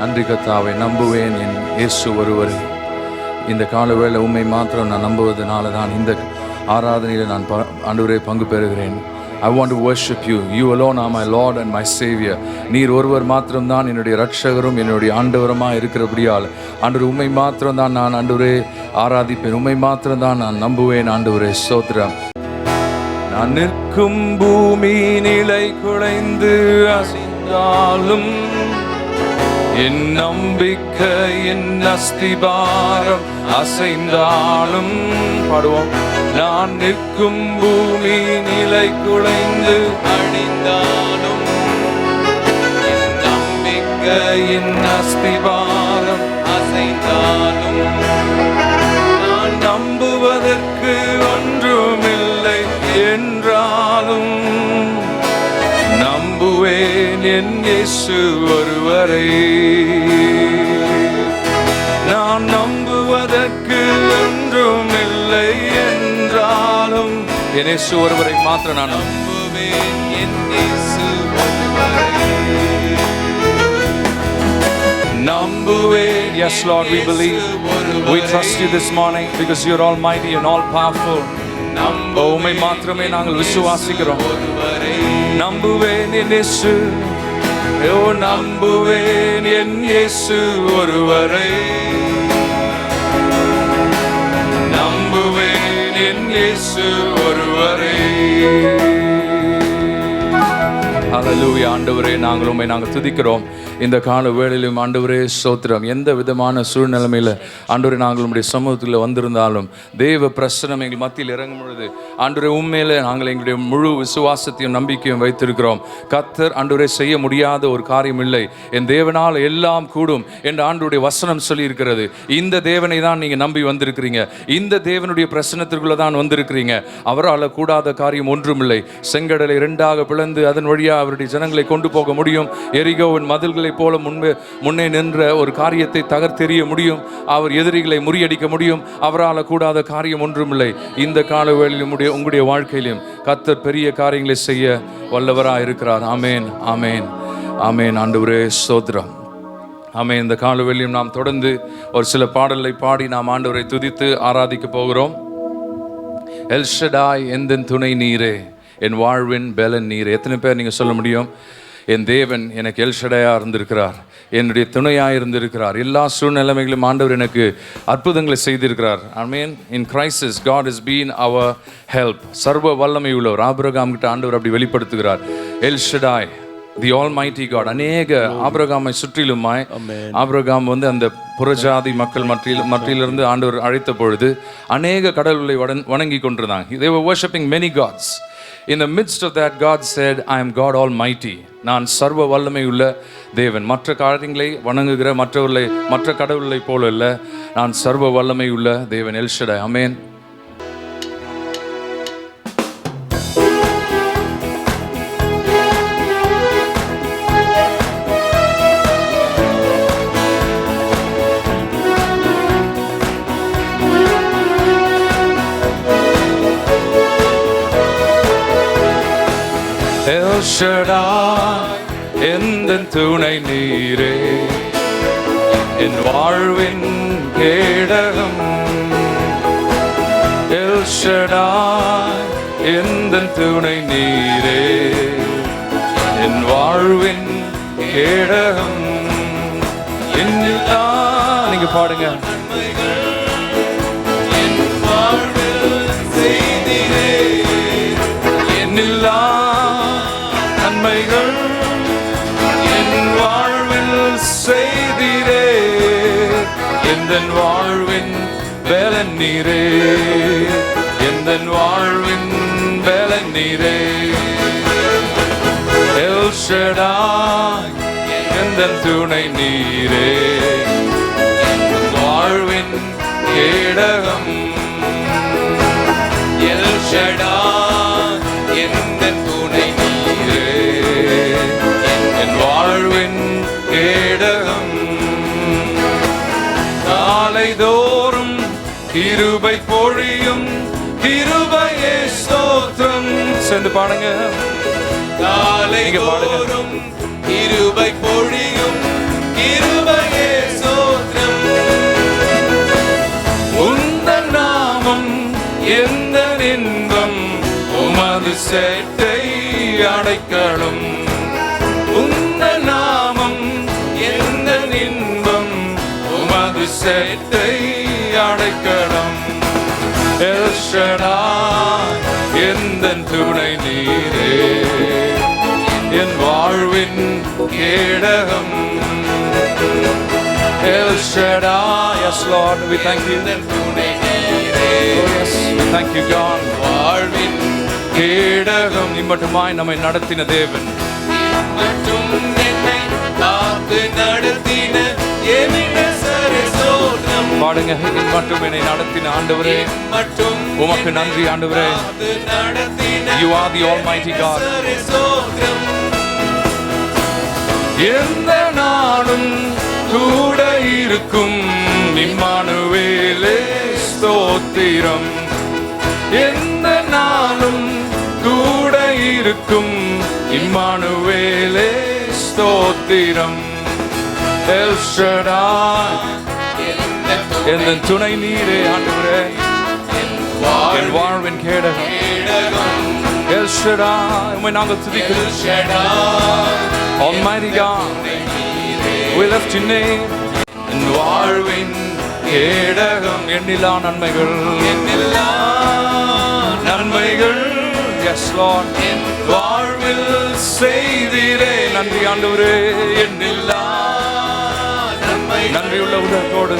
நன்றி கர்த்தாவே. நம்புவேன் என் இயேசு ஒருவரை. இந்த காலவேளை உண்மை மாத்திரம் நான் நம்புவதனால தான் இந்த ஆராதனையில் நான் ஆண்டவரே பங்கு பெறுகிறேன். I want to worship you. You alone are my Lord and my Savior. நீர் ஒருவர் மாத்திரம்தான் என்னுடைய இரட்சகரும் என்னுடைய ஆண்டவருமாக இருக்கிறபடியால் ஆண்டவர் உண்மை மாத்திரம்தான் நான் ஆண்டவரே ஆராதிப்பேன். உண்மை மாத்திரம்தான் நான் நம்புவேன் ஆண்டவரே. ஸ்தோத்திரம். நான் நிற்கும் பூமி நிலை குலைந்து அசைந்தாலும் என் நம்பிக்கை என் அஸ்திபாரம் அசைந்தாலும் பாடுவோம். நான் நிற்கும் பூமி நிலை குலைந்து அழிந்தாலும் என் நம்பிக்கை என் அஸ்திபாரம் அசைந்தாலும் நான் நம்புவதற்கு ஒன்றுமில்லை என்றாலும் நம்புவேன் என் இயேசு ஒருவரை. நான் நம்புவதற்கு ஒன்றுமில்லை என்றாலும் என் இயேசு ஒருவரை மாத்திரம் நான் நம்புவேன். என் இயேசு ஒருவரை நம்புவேன். Yes Lord, we believe. We trust you this morning because you are almighty and all powerful. உம்மை மாத்திரமே நாங்கள் விசுவாசிக்கிறோம். நம்புவேன் என் இயேசு, நம்புவேன் என் இயேசு ஒருவரை. நம்புவேன் என் இயேசு ஒருவரை. ஹல்லேலூயா. ஆண்டவரே, நாங்கள் துதிக்கிறோம். இந்த கால வேளையிலும் ஆண்டவரே ஸ்தோத்திரம். எந்த விதமான சூழ்நிலைமையில் ஆண்டவரே நாங்கள் உம்முடைய சமூகத்தில் வந்திருந்தாலும் தேவ பிரசன்னம் எங்கள் மத்தியில் இறங்கும் பொழுது ஆண்டவரே உண்மையிலே நாங்கள் எங்களுடைய முழு விசுவாசத்தையும் நம்பிக்கையும் வைத்திருக்கிறோம். கர்த்தர் ஆண்டவரே செய்ய முடியாத ஒரு காரியம் இல்லை. என் தேவனால் எல்லாம் கூடும் என்று ஆண்டவருடைய வசனம் சொல்லி இருக்கிறது. இந்த தேவனை தான் நீங்கள் நம்பி வந்திருக்கிறீங்க. இந்த தேவனுடைய பிரசன்னத்திற்குள்ள தான் வந்திருக்கிறீங்க. அவரால் கூடாத காரியம் ஒன்றுமில்லை. செங்கடலை இரண்டாக பிளந்து அதன் வழியாக அவருடைய ஜனங்களை கொண்டு போக முடியும். எரிகோவின் மதில்களை போல முன்னே நின்ற ஒரு காரியத்தை தகர்த்தெறிய முடியும். அவர் எதிரிகளை முறியடிக்க முடியும். அவரால் கூடாத காரியம் ஒன்றுமில்லை. இந்த கால வேளையிலும் உங்களுடைய வாழ்க்கையிலும் கர்த்தர் பெரிய காரியங்களை செய்ய வல்லவராக இருக்கிறார். ஆமேன், ஆமேன், ஆமேன். ஆண்டவரே ஸ்தோத்திரம். ஆமேன். இந்த கால வேளையிலும் நாம் தொடர்ந்து ஒரு சில பாடலை பாடி நாம் ஆண்டவரை துதித்து ஆராதிக்க போகிறோம். எல் ஷடாய் எந்தன் துணை நீரே, என் வாழ்வின் பெலன் நீரே. எத்தனை பேர் நீங்கள் சொல்ல முடியும்? என் தேவன் எனக்கு எல் ஷடாயாக இருந்திருக்கிறார், என்னுடைய துணையாக இருந்திருக்கிறார். எல்லா சூழ்நிலைமைகளும் ஆண்டவர் எனக்கு அற்புதங்களை செய்திருக்கிறார். I mean in crisis God is been our help. சர்வ வல்லமை உள்ளவர். ஆபிரகாம் கிட்ட ஆண்டவர் அப்படி வெளிப்படுத்துகிறார். El Shaddai, the almighty God. அநேக ஆபிரகாமை சுற்றிலுமாய் ஆபிரகாம் அந்த புறஜாதி மக்கள் மத்தியிலிருந்து ஆண்டவர் அழைத்த பொழுது அநேக கடவுளை வணங்கி கொண்டிருந்தாங்க. They were worshiping many gods. In the midst of that, God said, I am God Almighty. நான் சர்வ வல்லமை உள்ள தேவன். மற்ற காரியங்களை வணங்குகிற மற்ற கடவுளை போல இல்லை. நான் சர்வ வல்லமை உள்ள தேவன். El Shaddai. Amen. El Shaddai எந்தன் துணை நீரே, என் வாழ்வின் கேடகம். எல் ஷடாய் எந்தன் துணை நீரே, என் வாழ்வின் கேடகம். நீங்க பாடுங்க. என் வாழ்வில் செய்திரே, என்னில்லா நன்மைகள் என் வாழ்வில் செய்திரே, எந்தன் வாழ்வின் பெலன் நீரே, எந்தன் வாழ்வின் பெலன் நீரே. எல் ஷடாய் எந்தன் துணை நீரே, வாழ்வின் கேடகம். எல் ஷடாய் எந்தன் துணை நீரே, என் வாழ்வின் கேடகம். காலைதோறும் கிருபை பொழியும் கிருபையே ஸ்தோத்திரம். சேர்ந்து பாடுங்க. காலைதோறும் கிருபை பொழியும் கிருபை உமது சேட்டை அடைக்கலும். உந்த நாமம் எந்த இன்பம், உமது சேட்டை அடைக்கலம். எல் ஷடாய் எந்தன் துணை நீரே, என் வாழ்வின் கேடகம். El Shaddai, yes Lord, we thank you. Oh yes, we thank you God. வாழ்வின் கேடகம். இம்மட்டுமாய் நம்மை நடத்தின தேவன், இம்மட்டும் என்னை காத்து நடத்தின எபினேசரே ஸ்தோத்திரம். பாடுங்க, இம்மட்டும் என்னை நடத்தின ஆண்டவரே, உமக்கு நன்றி ஆண்டவரே. You are the Almighty God. எந்த நாளும் கூட இருக்கும் இம்மானுவேலே ஸ்தோத்திரம். எந்த நாளும் கூட இருக்கும் இம்மானுவேலே ஸ்தோத்திரம். எல் ஷடாய் எந்தன் துணை நீரே ஆண்டவரே, என் வாழ்வின் கேடகம். எல் ஷடாய் உம்மை நாங்கள் துதிக்கிறோம். Almighty God, we lift your name. என் வாழ்வின் கேடகம். எண்ணிலா நன்மைகள், எண்ணிலா நன்மைகள். Yes Lord, என் வாழ்வில் செய்தீரே. நன்றி ஆண்டவரே. எண்ணிலா நன்மை, நன்றியுள்ள உலகத்தோடு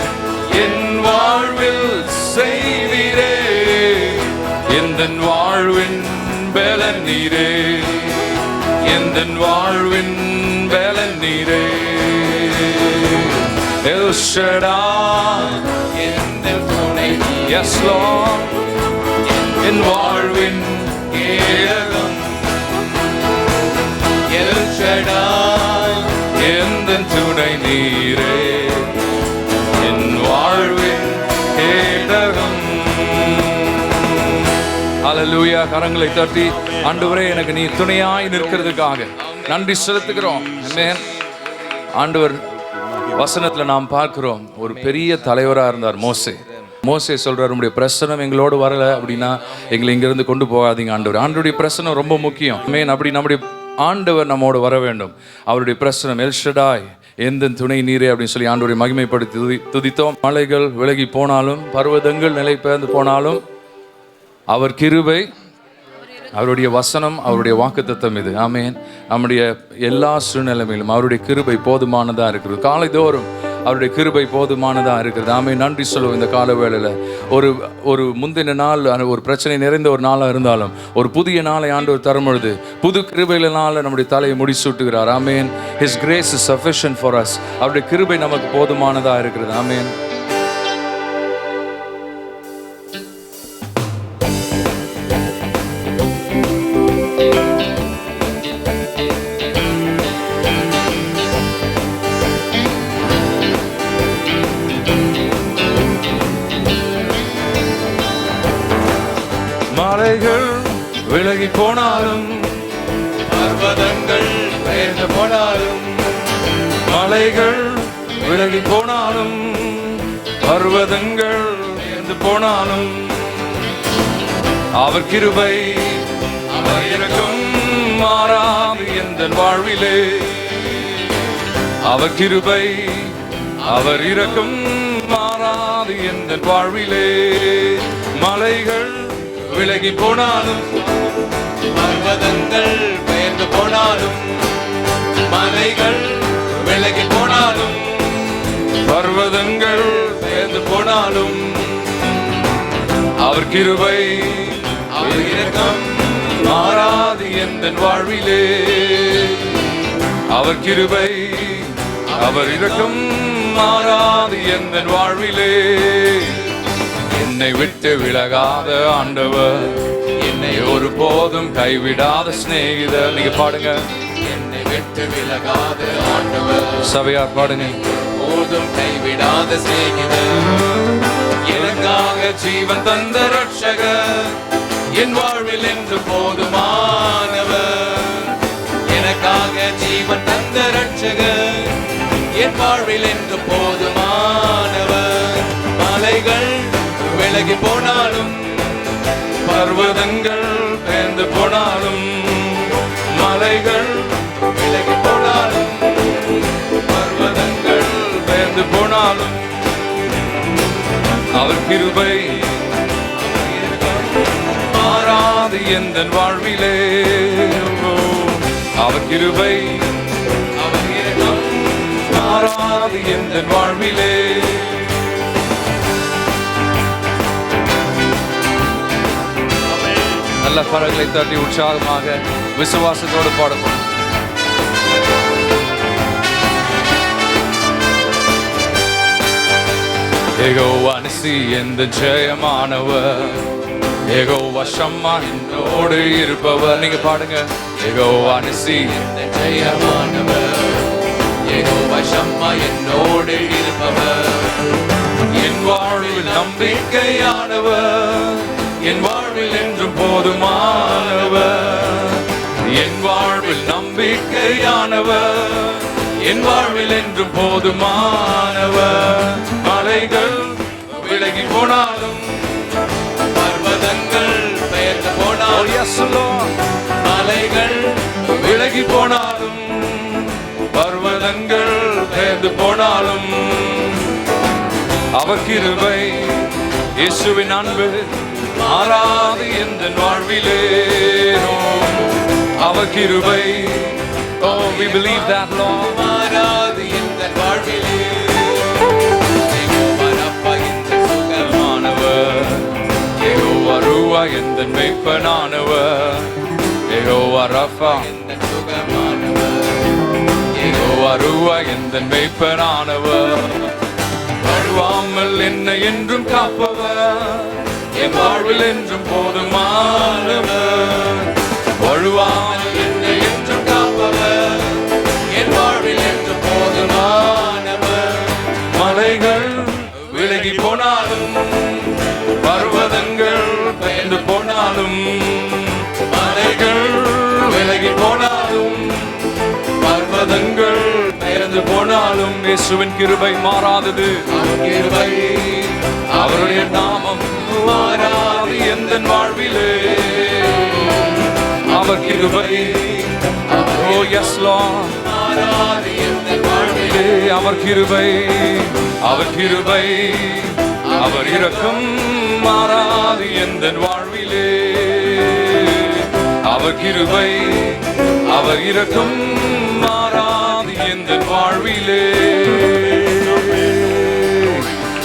என் வாழ்வில் செய்தீரே. எந்தன் வாழ்வின் பலன் நீரே, எந்தன் வாழ்வின் பலன் நீரே. El Shaddai எந்தன் துணை. Yes Lord, என் வாழ்வின் கேடகம். El Shaddai எந்தன் துணை நீரே, என் வாழ்வின் கேடகம். ஹல்லேலூயா. கரங்களை தட்டி ஆண்டவரே எனக்கு நீ துணையாய் நிற்கிறதுக்காக நன்றி செலுத்துகிறோம். ஆமென். ஆண்டவர் வசனத்துல நாம் பார்க்கிறோம், ஒரு பெரிய தலைவரா இருந்தார் மோசே. மோசே சொல்றார், உங்களுடைய பிரசனம் எங்களோடு வரல அப்படின்னா எங்களை இங்கிருந்து கொண்டு போகாதீங்க ஆண்டவர். ஆண்டவருடைய பிரசனம் ரொம்ப முக்கியம். ஆமென். அப்படி நம்முடைய ஆண்டவர் நம்மோடு வர வேண்டும். அவருடைய பிரசனம் எல் ஷடாய் எந்த துணை நீரே அப்படின்னு சொல்லி ஆண்டவரை மகிமைப்படுத்தி துதித்தோம். மலைகள் விலகி போனாலும், பர்வதங்கள் நிலை பெயர்ந்து போனாலும், அவர் கிருபை, அவருடைய வசனம், அவருடைய வாக்குத்தத்தம் இது. ஆமென். நம்முடைய எல்லா சூழ்நிலையிலும் அவருடைய கிருபை போதுமானதா இருக்கிறது. காலைதோறும் அவருடைய கிருபை போதுமானதா இருக்கிறது. ஆமென். நன்றி சொல்லுவோம். இந்த கால வேளையில ஒரு முந்தின நாள் ஒரு பிரச்சனை நிறைந்த ஒரு நாளாக இருந்தாலும் ஒரு புதிய நாளை ஆண்டவர் தரும் பொழுது புது கிருபையினால நம்முடைய தலையை முடிசூட்டுகிறார். ஆமென். His grace is sufficient for us. அவருடைய கிருபை நமக்கு போதுமானதா இருக்கிறது. ஆமென். மலைகள் விலகி போனாலும், பர்வதங்கள் பெயர்ந்து போனாலும், மலைகள் விலகி போனாலும், பர்வதங்கள் பெயர்ந்து போனாலும், அவர் கிருபை அவர் இரக்கம் மாறாது எந்தன் வாழ்விலே. அவர் கிருபை அவர் இரக்கம் மாறாது எந்தன் வாழ்விலே. மலைகள் விலகி போனாலும், பர்வதங்கள் பெயர்ந்து போனாலும், மலைகள் விலகி போனாலும், பர்வதங்கள் பெயர்ந்து போனாலும், அவர் கிருபை அவர் இரக்கம் மாறாது எந்தன் வாழ்விலே. அவர் கிருபை அவர் இரக்கம் மாறாது எந்தன் வாழ்விலே. என்னை விட்டு விலகாத ஆண்டவர், என்னை ஒரு போதும் கைவிடாத சிநேகிதர். நீங்க பாடுங்க. என்னை விட்டு விலகாத ஆண்டவர், சபையார் பாடுங்க. போதும் கைவிடாத சிநேகிதர், எனக்காக ஜீவன் தந்த ரட்சகர், என் வாழ்வில் என்று போதுமானவர். எனக்காக ஜீவன் தந்த ரட்சகர், என் வாழ்வில் என்று போதுமானவர். மலைகள் விலகி போனாலும், பர்வதங்கள் பெயர்ந்து போனாலும், மலைகள் விலகி போனாலும், பர்வதங்கள் பெயர்ந்து போனாலும், அவர் கிருபை மாறாது எந்தன் வாழ்விலே. அவர் கிருபை மாறாது எந்தன் வாழ்விலே. நல்ல கரங்களை தட்டி உற்சாகமாக விசுவாசத்தோடு பாடப்படும். யெகோவா நிசி எந்த ஜெயமானவர், யெகோவா ஷம்மா என்னோடு இருப்பவர். நீங்க பாடுங்க. யெகோவா நிசி எந்த ஜெயமானவர், யெகோவா ஷம்மா என்னோடு இருப்பவர். என் வாழ்வில் நம்பிக்கையானவர், என் வாழ்வில் என்றும் போதுமானவர். என் வாழ்வில் நம்பிக்கையானவர், என் வாழ்வில் என்றும் போதுமானவர். மலைகள் விலகி போனாலும், பர்வதங்கள் பெயர்ந்து போனாலும், மலைகள் விலகி போனாலும், பர்வதங்கள் பெயர்ந்து போனாலும், அவர் கிருபை இயேசுவின் அன்பு மாறாது எந்தன் வாழ்விலே. அவர் கிருபை, oh we believe that Lord, மாறாது எந்தன் வாழ்விலே. யெகோவா ரப்பா எந்தன் சுகமானவர், யெகோவா ரூவா எந்தன் மேய்ப்பனானவர், யெகோவா ரப்பா எந்தன் சுகமானவர், யெகோவா ரூவா எந்தன் மேய்ப்பனானவர். வழுவாமல் என்னை என்றும் காப்பவர், என் வாழ்வில் என்றும் போதுமானவர். வழுவாமல் என்னை என்றும் காப்பவர், என் வாழ்வில் என்றும் போதுமானவர். மலைகள் விலகி போனாலும், பர்வதங்கள் பெயர்ந்து போனாலும், மலைகள் விலகி போனாலும், பர்வதங்கள் பெயர்ந்து போனாலும், இயேசுவின் கிருபை மாறாதது. கிருபை அவருடைய நாமம் மாறாது எந்தன் வாழ்விலே. அவர் கிருபை, oh yes Lord, மாறாது எந்தன் வாழ்விலே. அவர் கிருபை, அவர் கிருபை, அவர் இரக்கம் மாறாது எந்தன் வாழ்விலே. அவர் கிருபை, அவர் இரக்கம் மாறாது எந்தன் வாழ்விலே.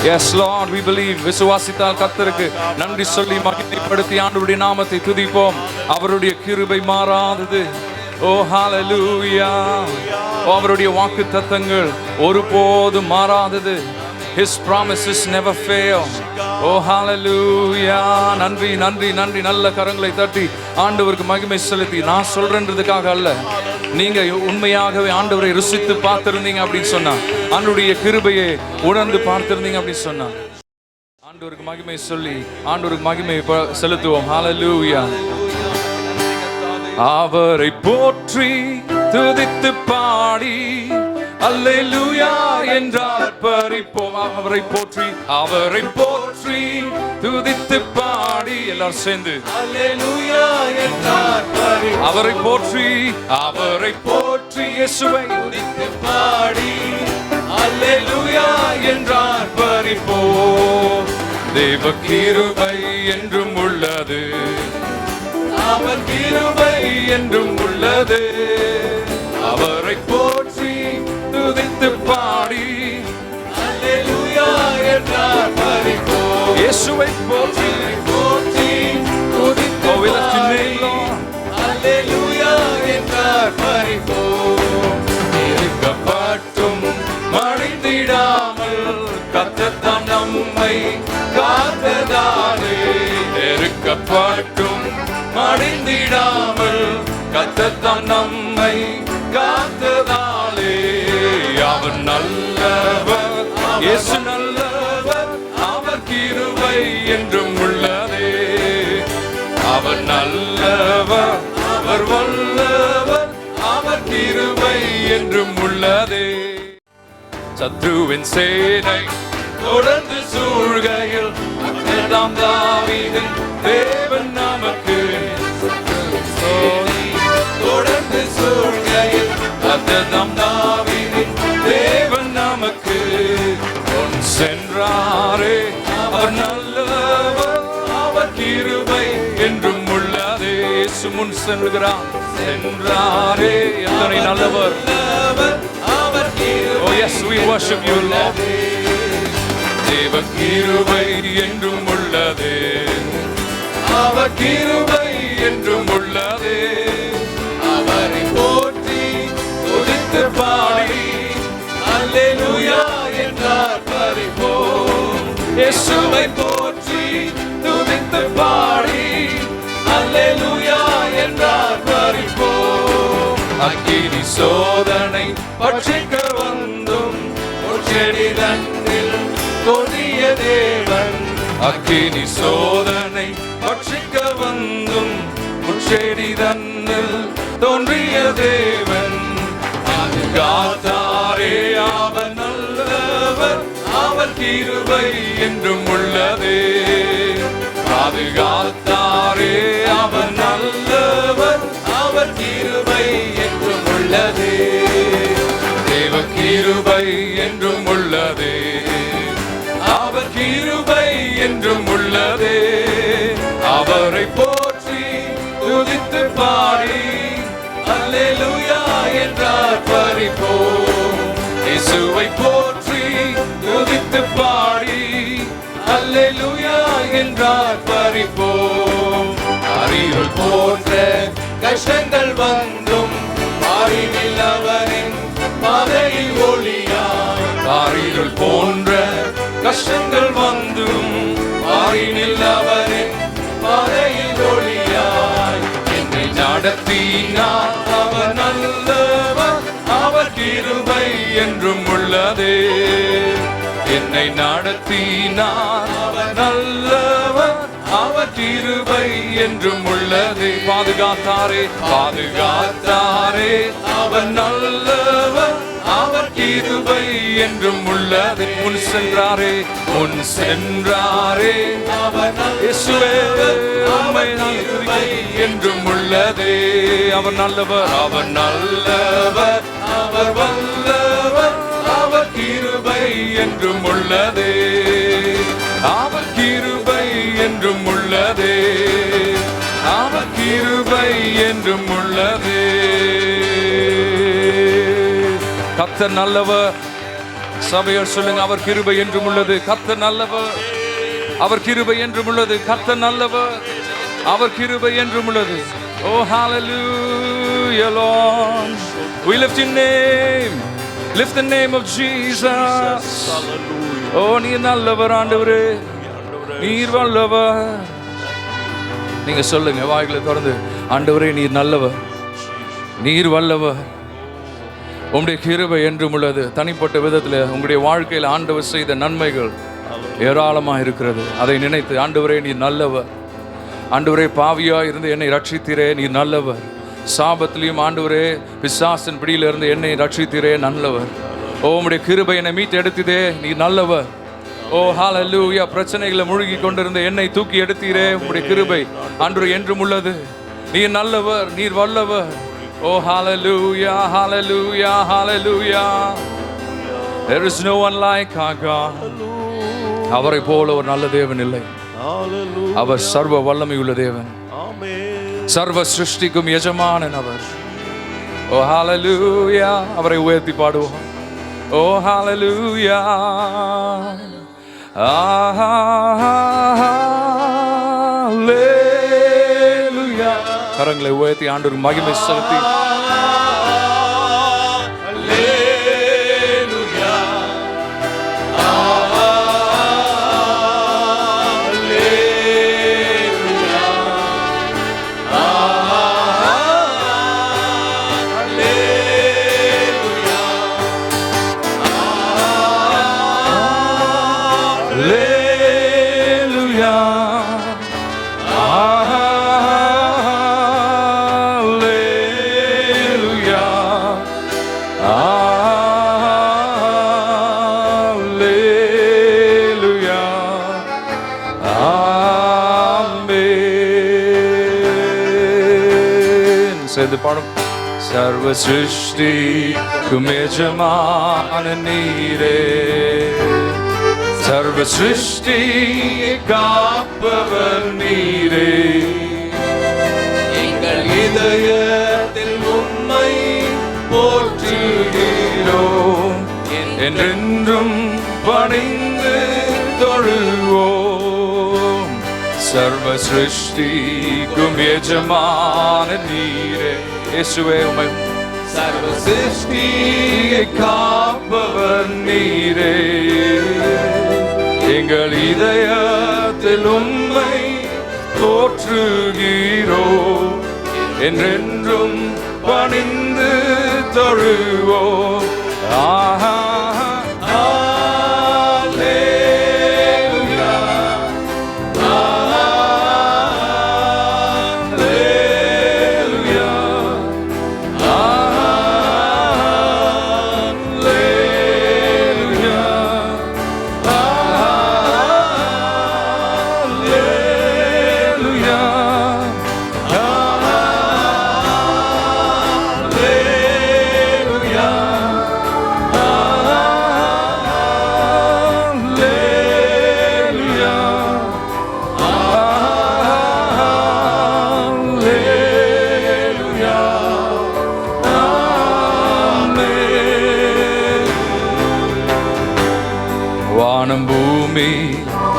Yes Lord, we believe. விசுவாசித்தால் கர்த்தருக்கு நன்றி சொல்லி மகிமைப்படுத்தி ஆண்டவருடைய நாமத்தை துதிப்போம். அவருடைய கிருபை மாறாதது. Oh hallelujah. அவருடைய வாக்குத்தத்தங்கள் ஒருபோதும் மாறாதது. His promises never fail. Oh hallelujah. நன்றி நன்றி நன்றி. நல்ல கரங்களை தட்டி ஆண்டவருக்கு மகிமை செலுத்தி, நான் சொல்றேன்றதுக்காக அல்ல, நீங்க உண்மையாகவே ஆண்டவரை ருசித்து பார்த்திருந்தீங்க அப்படின்னு சொன்னா, ஆண்டவருடைய கிருபையை உணர்ந்து பார்த்திருந்தீங்க அப்படின்னு சொன்னா, ஆண்டவருக்கு மகிமை சொல்லி ஆண்டவருக்கு மகிமை செலுத்துவோம். ஹalleluya. அவரை போற்றி துதித்து பாடி அல்லேலூயா என்றால் பரிப்போம். அவரை போற்றி, அவரை போற்றி துதித்து பாடி எல்லாரும் சேர்ந்து அல்லேலூயா என்றால் பரிப்போம். அவரை போற்றி, அவரை போற்றி இயேசுவை துதித்து பாடி அல்லேலூயா என்றால் பரிப்போம். தேவ கிருபை என்றும் உள்ளது, அவர் கிருபை என்றும் உள்ளது. அவரை போற்றி துதித்து பாடி அல்லேலூயா என்றார் பரிப்போம். இயேசுவை போற்றி போற்றி துதித்து அல்லேலூயா என்றார் பரிப்போம். இருக்கப்பட்டும் மடிந்திடாமல் கர்த்தர் நம்மை காத்ததாலே, இருக்கப்பட்டும் மடிந்திடாமல் கர்த்தர் நம்மை காத்ததாலே, அவர் நல்லவர், இயேசு நல்லவர், அவர் கிருபை என்றும் உள்ளதே. அவர் நல்லவர், அவர் வல்லவர், அவர் கிருபை என்றும் உள்ளதே. சத்ருவின் சேனை தொடர்ந்து சூழ்கையில் தாவீதின் தேவன் நமக்கு முன் செல்கிறார். சென்றாரே, எத்தனை நல்லவர். Oh yes, we worship you Lord. தேவ கிருபை என்றும் உள்ளது, அவர் கிருபை என்றும் உள்ளது. அவரை போற்றி துதித்து பாடி அல்லேலூயா என்றார் பரிபோம். இயேசுவை போற்றி துதித்து பாடி அல்லேலூயா என்றார் பரிபோம். அக்கினி சோதனை பட்சிக்க வந்தும் செடி தன்னில் தோன்றிய தேவன். அக்கினி சோதனை பட்சிக்க வந்தும் செடி தன்னில் தோன்றிய தேவன். பாதுகாத்தாரே, அவர் நல்லவர், அவர் கிருபை என்றும் உள்ளதே. பாதுகாத்தாரே, அவர் நல்லவர், அவர் கிருபை என்றும் உள்ளதே. தேவ கிருபை என்றும் உள்ளதே, அவர் கிருபை என்றும் உள்ளதே. அவரை போற்றி துதித்து பாடி அல்லேலூயா என்றார் பரிபோம். இயேசுவை போற்றி துதித்து பாடி அல்லேலூயா என்றார் பரிபோம். அறிவுள் போன்ற கஷ்டங்கள் வந்தும் மாறினில் அவரின் பாதையில் ஒளியாய். அறிவுள் போன்ற கஷ்டங்கள் வந்தும் மாறினில் அவரின் பாதையில் ஒளியாய். என்னை நடத்தினார் அவர் நல்லவர், அவர் கிருபை என்றும் உள்ளதே. என்னை நடத்தினார் அவர் நல்லவர், அவர் கிருபை என்றும் உள்ளதே. பாதுகாத்தாரே, பாதுகாத்தாரே, அவர் நல்லவர், அவர் கிருபை என்றும் உள்ளதே. முன் சென்றாரே, முன் சென்றாரே, அவர் இயேசுவே உம்மை கிருபை என்றும் உள்ளதே. அவர் நல்லவர், அவர் நல்லவர், அவர் வல்லவர், அவர் கிருபை என்றும் உள்ளதே. அவர் கிருபை என்றும் உள்ளதே, அவர் கிருபை என்றும் உள்ளதே. கர்த்தர் நல்லவர். சபையோர் சொல்லுங்க, அவர் கிருபை என்றும் உள்ளது. கர்த்தர் நல்லவர், அவர் கிருபை என்றும் உள்ளது. கர்த்தர் நல்லவர், அவர் கிருபை என்றும் உள்ளது. Oh hallelujah Lord, we lift your name, lift the name of Jesus. Oh நீர் நல்லவர் ஆண்டவரே, நீர் வல்லவர். நீங்க சொல்லுங்க வாய்களை திறந்து, ஆண்டவரே நீர் நல்லவர், நீர் வல்லவர், உம்முடைய கிருபை என்றும் உள்ளது. தனிப்பட்ட விதத்தில் உங்களுடைய வாழ்க்கையில் ஆண்டவர் செய்த நன்மைகள் ஏராளமாக இருக்கிறது. அதை நினைத்து ஆண்டவரே நீர் நல்லவர், ஆண்டவரே பாவியா இருந்து என்னை ரட்சித்தீரே நீர் நல்லவர். சாபத்திலையும் ஆண்டவரே பிசாசின் பிடியிலிருந்து என்னை ரட்சித்தீரே நல்லவர். ஓ உம்முடைய கிருபை என்னை மீட்டு எடுத்ததே நீர் நல்லவர். ஓ ஹalleluya, பிரச்சனைகளை முழுகி கொண்டிருந்த என்னை தூக்கி எடுத்தீரே உம்முடைய கிருபை ஆண்டவரே என்றும் உள்ளது. நீர் நல்லவர், நீர் வல்லவர். Oh hallelujah, hallelujah, hallelujah. There is no one like our God. அவரை போல ஒரு நல்ல தேவன் இல்லை. அவர் சர்வ வல்லமை உள்ள தேவன், சர்வ சிருஷ்டிக்கும் எஜமானன் அவர். Oh hallelujah, அவரை உயர்த்தி பாடுவோம். Oh hallelujah, hallelujah. கரங்களை உயர்த்தி ஆண்டவருக்கு மகிமை செலுத்தி சேர்ந்து பாடும். சர்வ சிருஷ்டிக்கும் எஜமான நீரே, சர்வ சிருஷ்டியை காப்பவர் நீரே, எங்கள் இதயத்தில் உம்மை போற்றுகிறோம், என்றென்றும் பணிந்து தொழுவோம். சர்வ சிருஷ்டிக்கும் எஜமான நீரே, இயேசுவே உம்மை சர்வ சிருஷ்டியை காப்பவர் நீரே. எங்கள் இதயத்தில் உம்மை போற்றுகிறோம், என்றென்றும் பணிந்து தொழுவோம். ஆஹா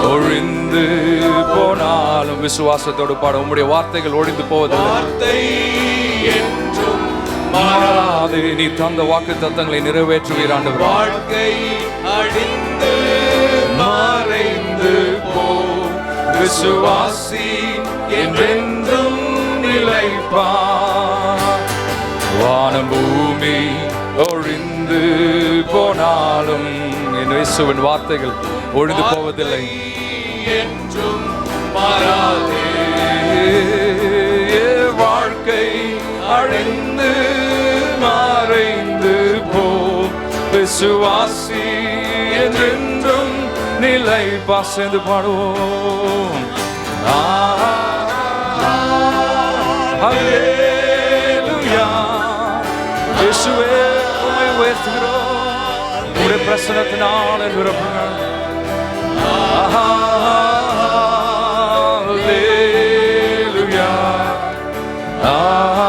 ஒழிந்து போனாலும் விசுவாசத்தோடு பாட. உம்முடைய வார்த்தைகள் ஒழிந்து போவதில்லை, மாறாது. நீ தந்த வாக்கு தத்தங்களை நிறைவேற்றுவீர் ஆண்டவரே. வாழ்க்கை அழிந்து மறைந்து போ, விசுவாசி என்றென்றும் நிலைப்பார். வானம் பூமி ஒழிந்து போனாலும் என் இயேசுவின் வார்த்தைகள் ஒழிந்து போவதில்லை, என்றும் மாறாதே. வாழ்க்கை அழிந்து மறைந்து போ, விசுவாசி என்றென்றும் நிலை. சேர்ந்து பாடுவோம். ஹல்லேலூயா. இயேசுவே உம்மை உயர்த்துகிறோம், உம்முடைய பிரசன்னத்தினால் நிரப்புங்கள். Hallelujah, hallelujah,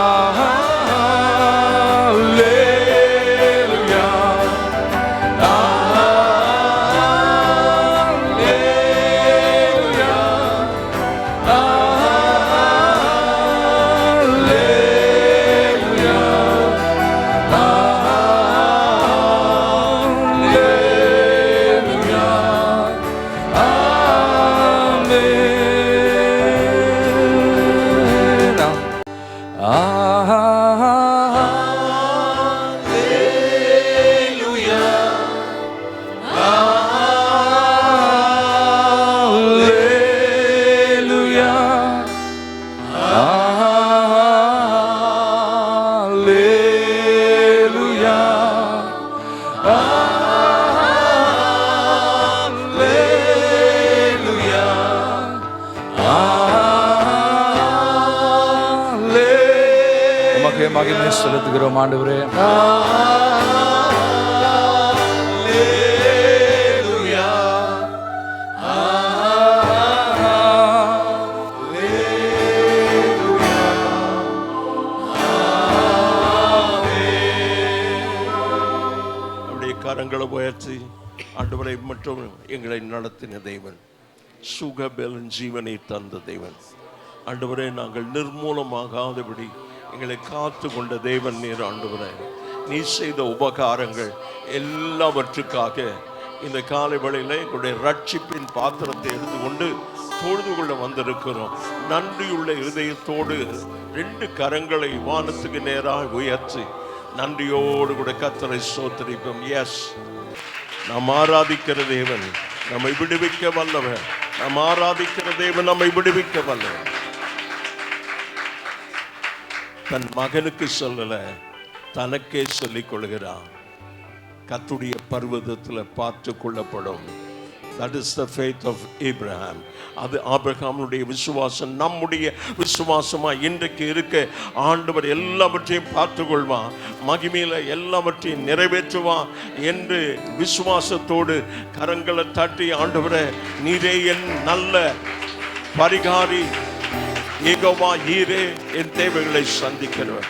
மகிமை செலுத்துகிறோம் ஆண்டவரே. கரங்களை உயர்த்தி ஆண்டவரை மற்றும் எங்களை நடத்தின தேவன், சுகபலன் ஜீவனை தந்த தேவன், ஆண்டவரே நாங்கள் நிர்மூலமாகாதபடி எங்களை காத்து கொண்ட தேவன் நீர். ஆண்டவரே நீ செய்த உபகாரங்கள் எல்லாவற்றுக்காக இந்த காலை வேளையில எங்களுடைய ரட்சிப்பின் பாத்திரத்தை எடுத்துக்கொண்டு தொழுது கொள்ள வந்திருக்கிறோம். நன்றியுள்ள இருதயத்தோடு 2 கரங்களை வானத்துக்கு நேராக உயர்த்தி நன்றியோடு கூட கர்த்தரை ஸ்தோத்திரிப்போம். எஸ், நாம் ஆராதிக்கிற தேவன் நம்மை விடுவிக்க வல்லவர். நாம் ஆராதிக்கிற தேவன் நம்மை விடுவிக்க வல்லவர். தன் மகனுக்கு சொல்லல, தனக்கே சொல்லிக் கொள்கிறான். கர்த்தருடைய பர்வதத்தில் பார்த்து கொள்ளப்படும். That is the faith of Abraham. அது ஆபிரகாமுடைய விசுவாசம். நம்முடைய விசுவாசமா இன்றைக்கு இருக்க ஆண்டவர் எல்லாவற்றையும் பார்த்து கொள்வான், மகிமையில எல்லாவற்றையும் நிறைவேற்றுவான் என்று விசுவாசத்தோடு கரங்களை தட்டி, ஆண்டவரே நீரே என் நல்ல பரிகாரி, யெகோவா ஈரே என் தேவைகளை சந்திக்கிறவர்.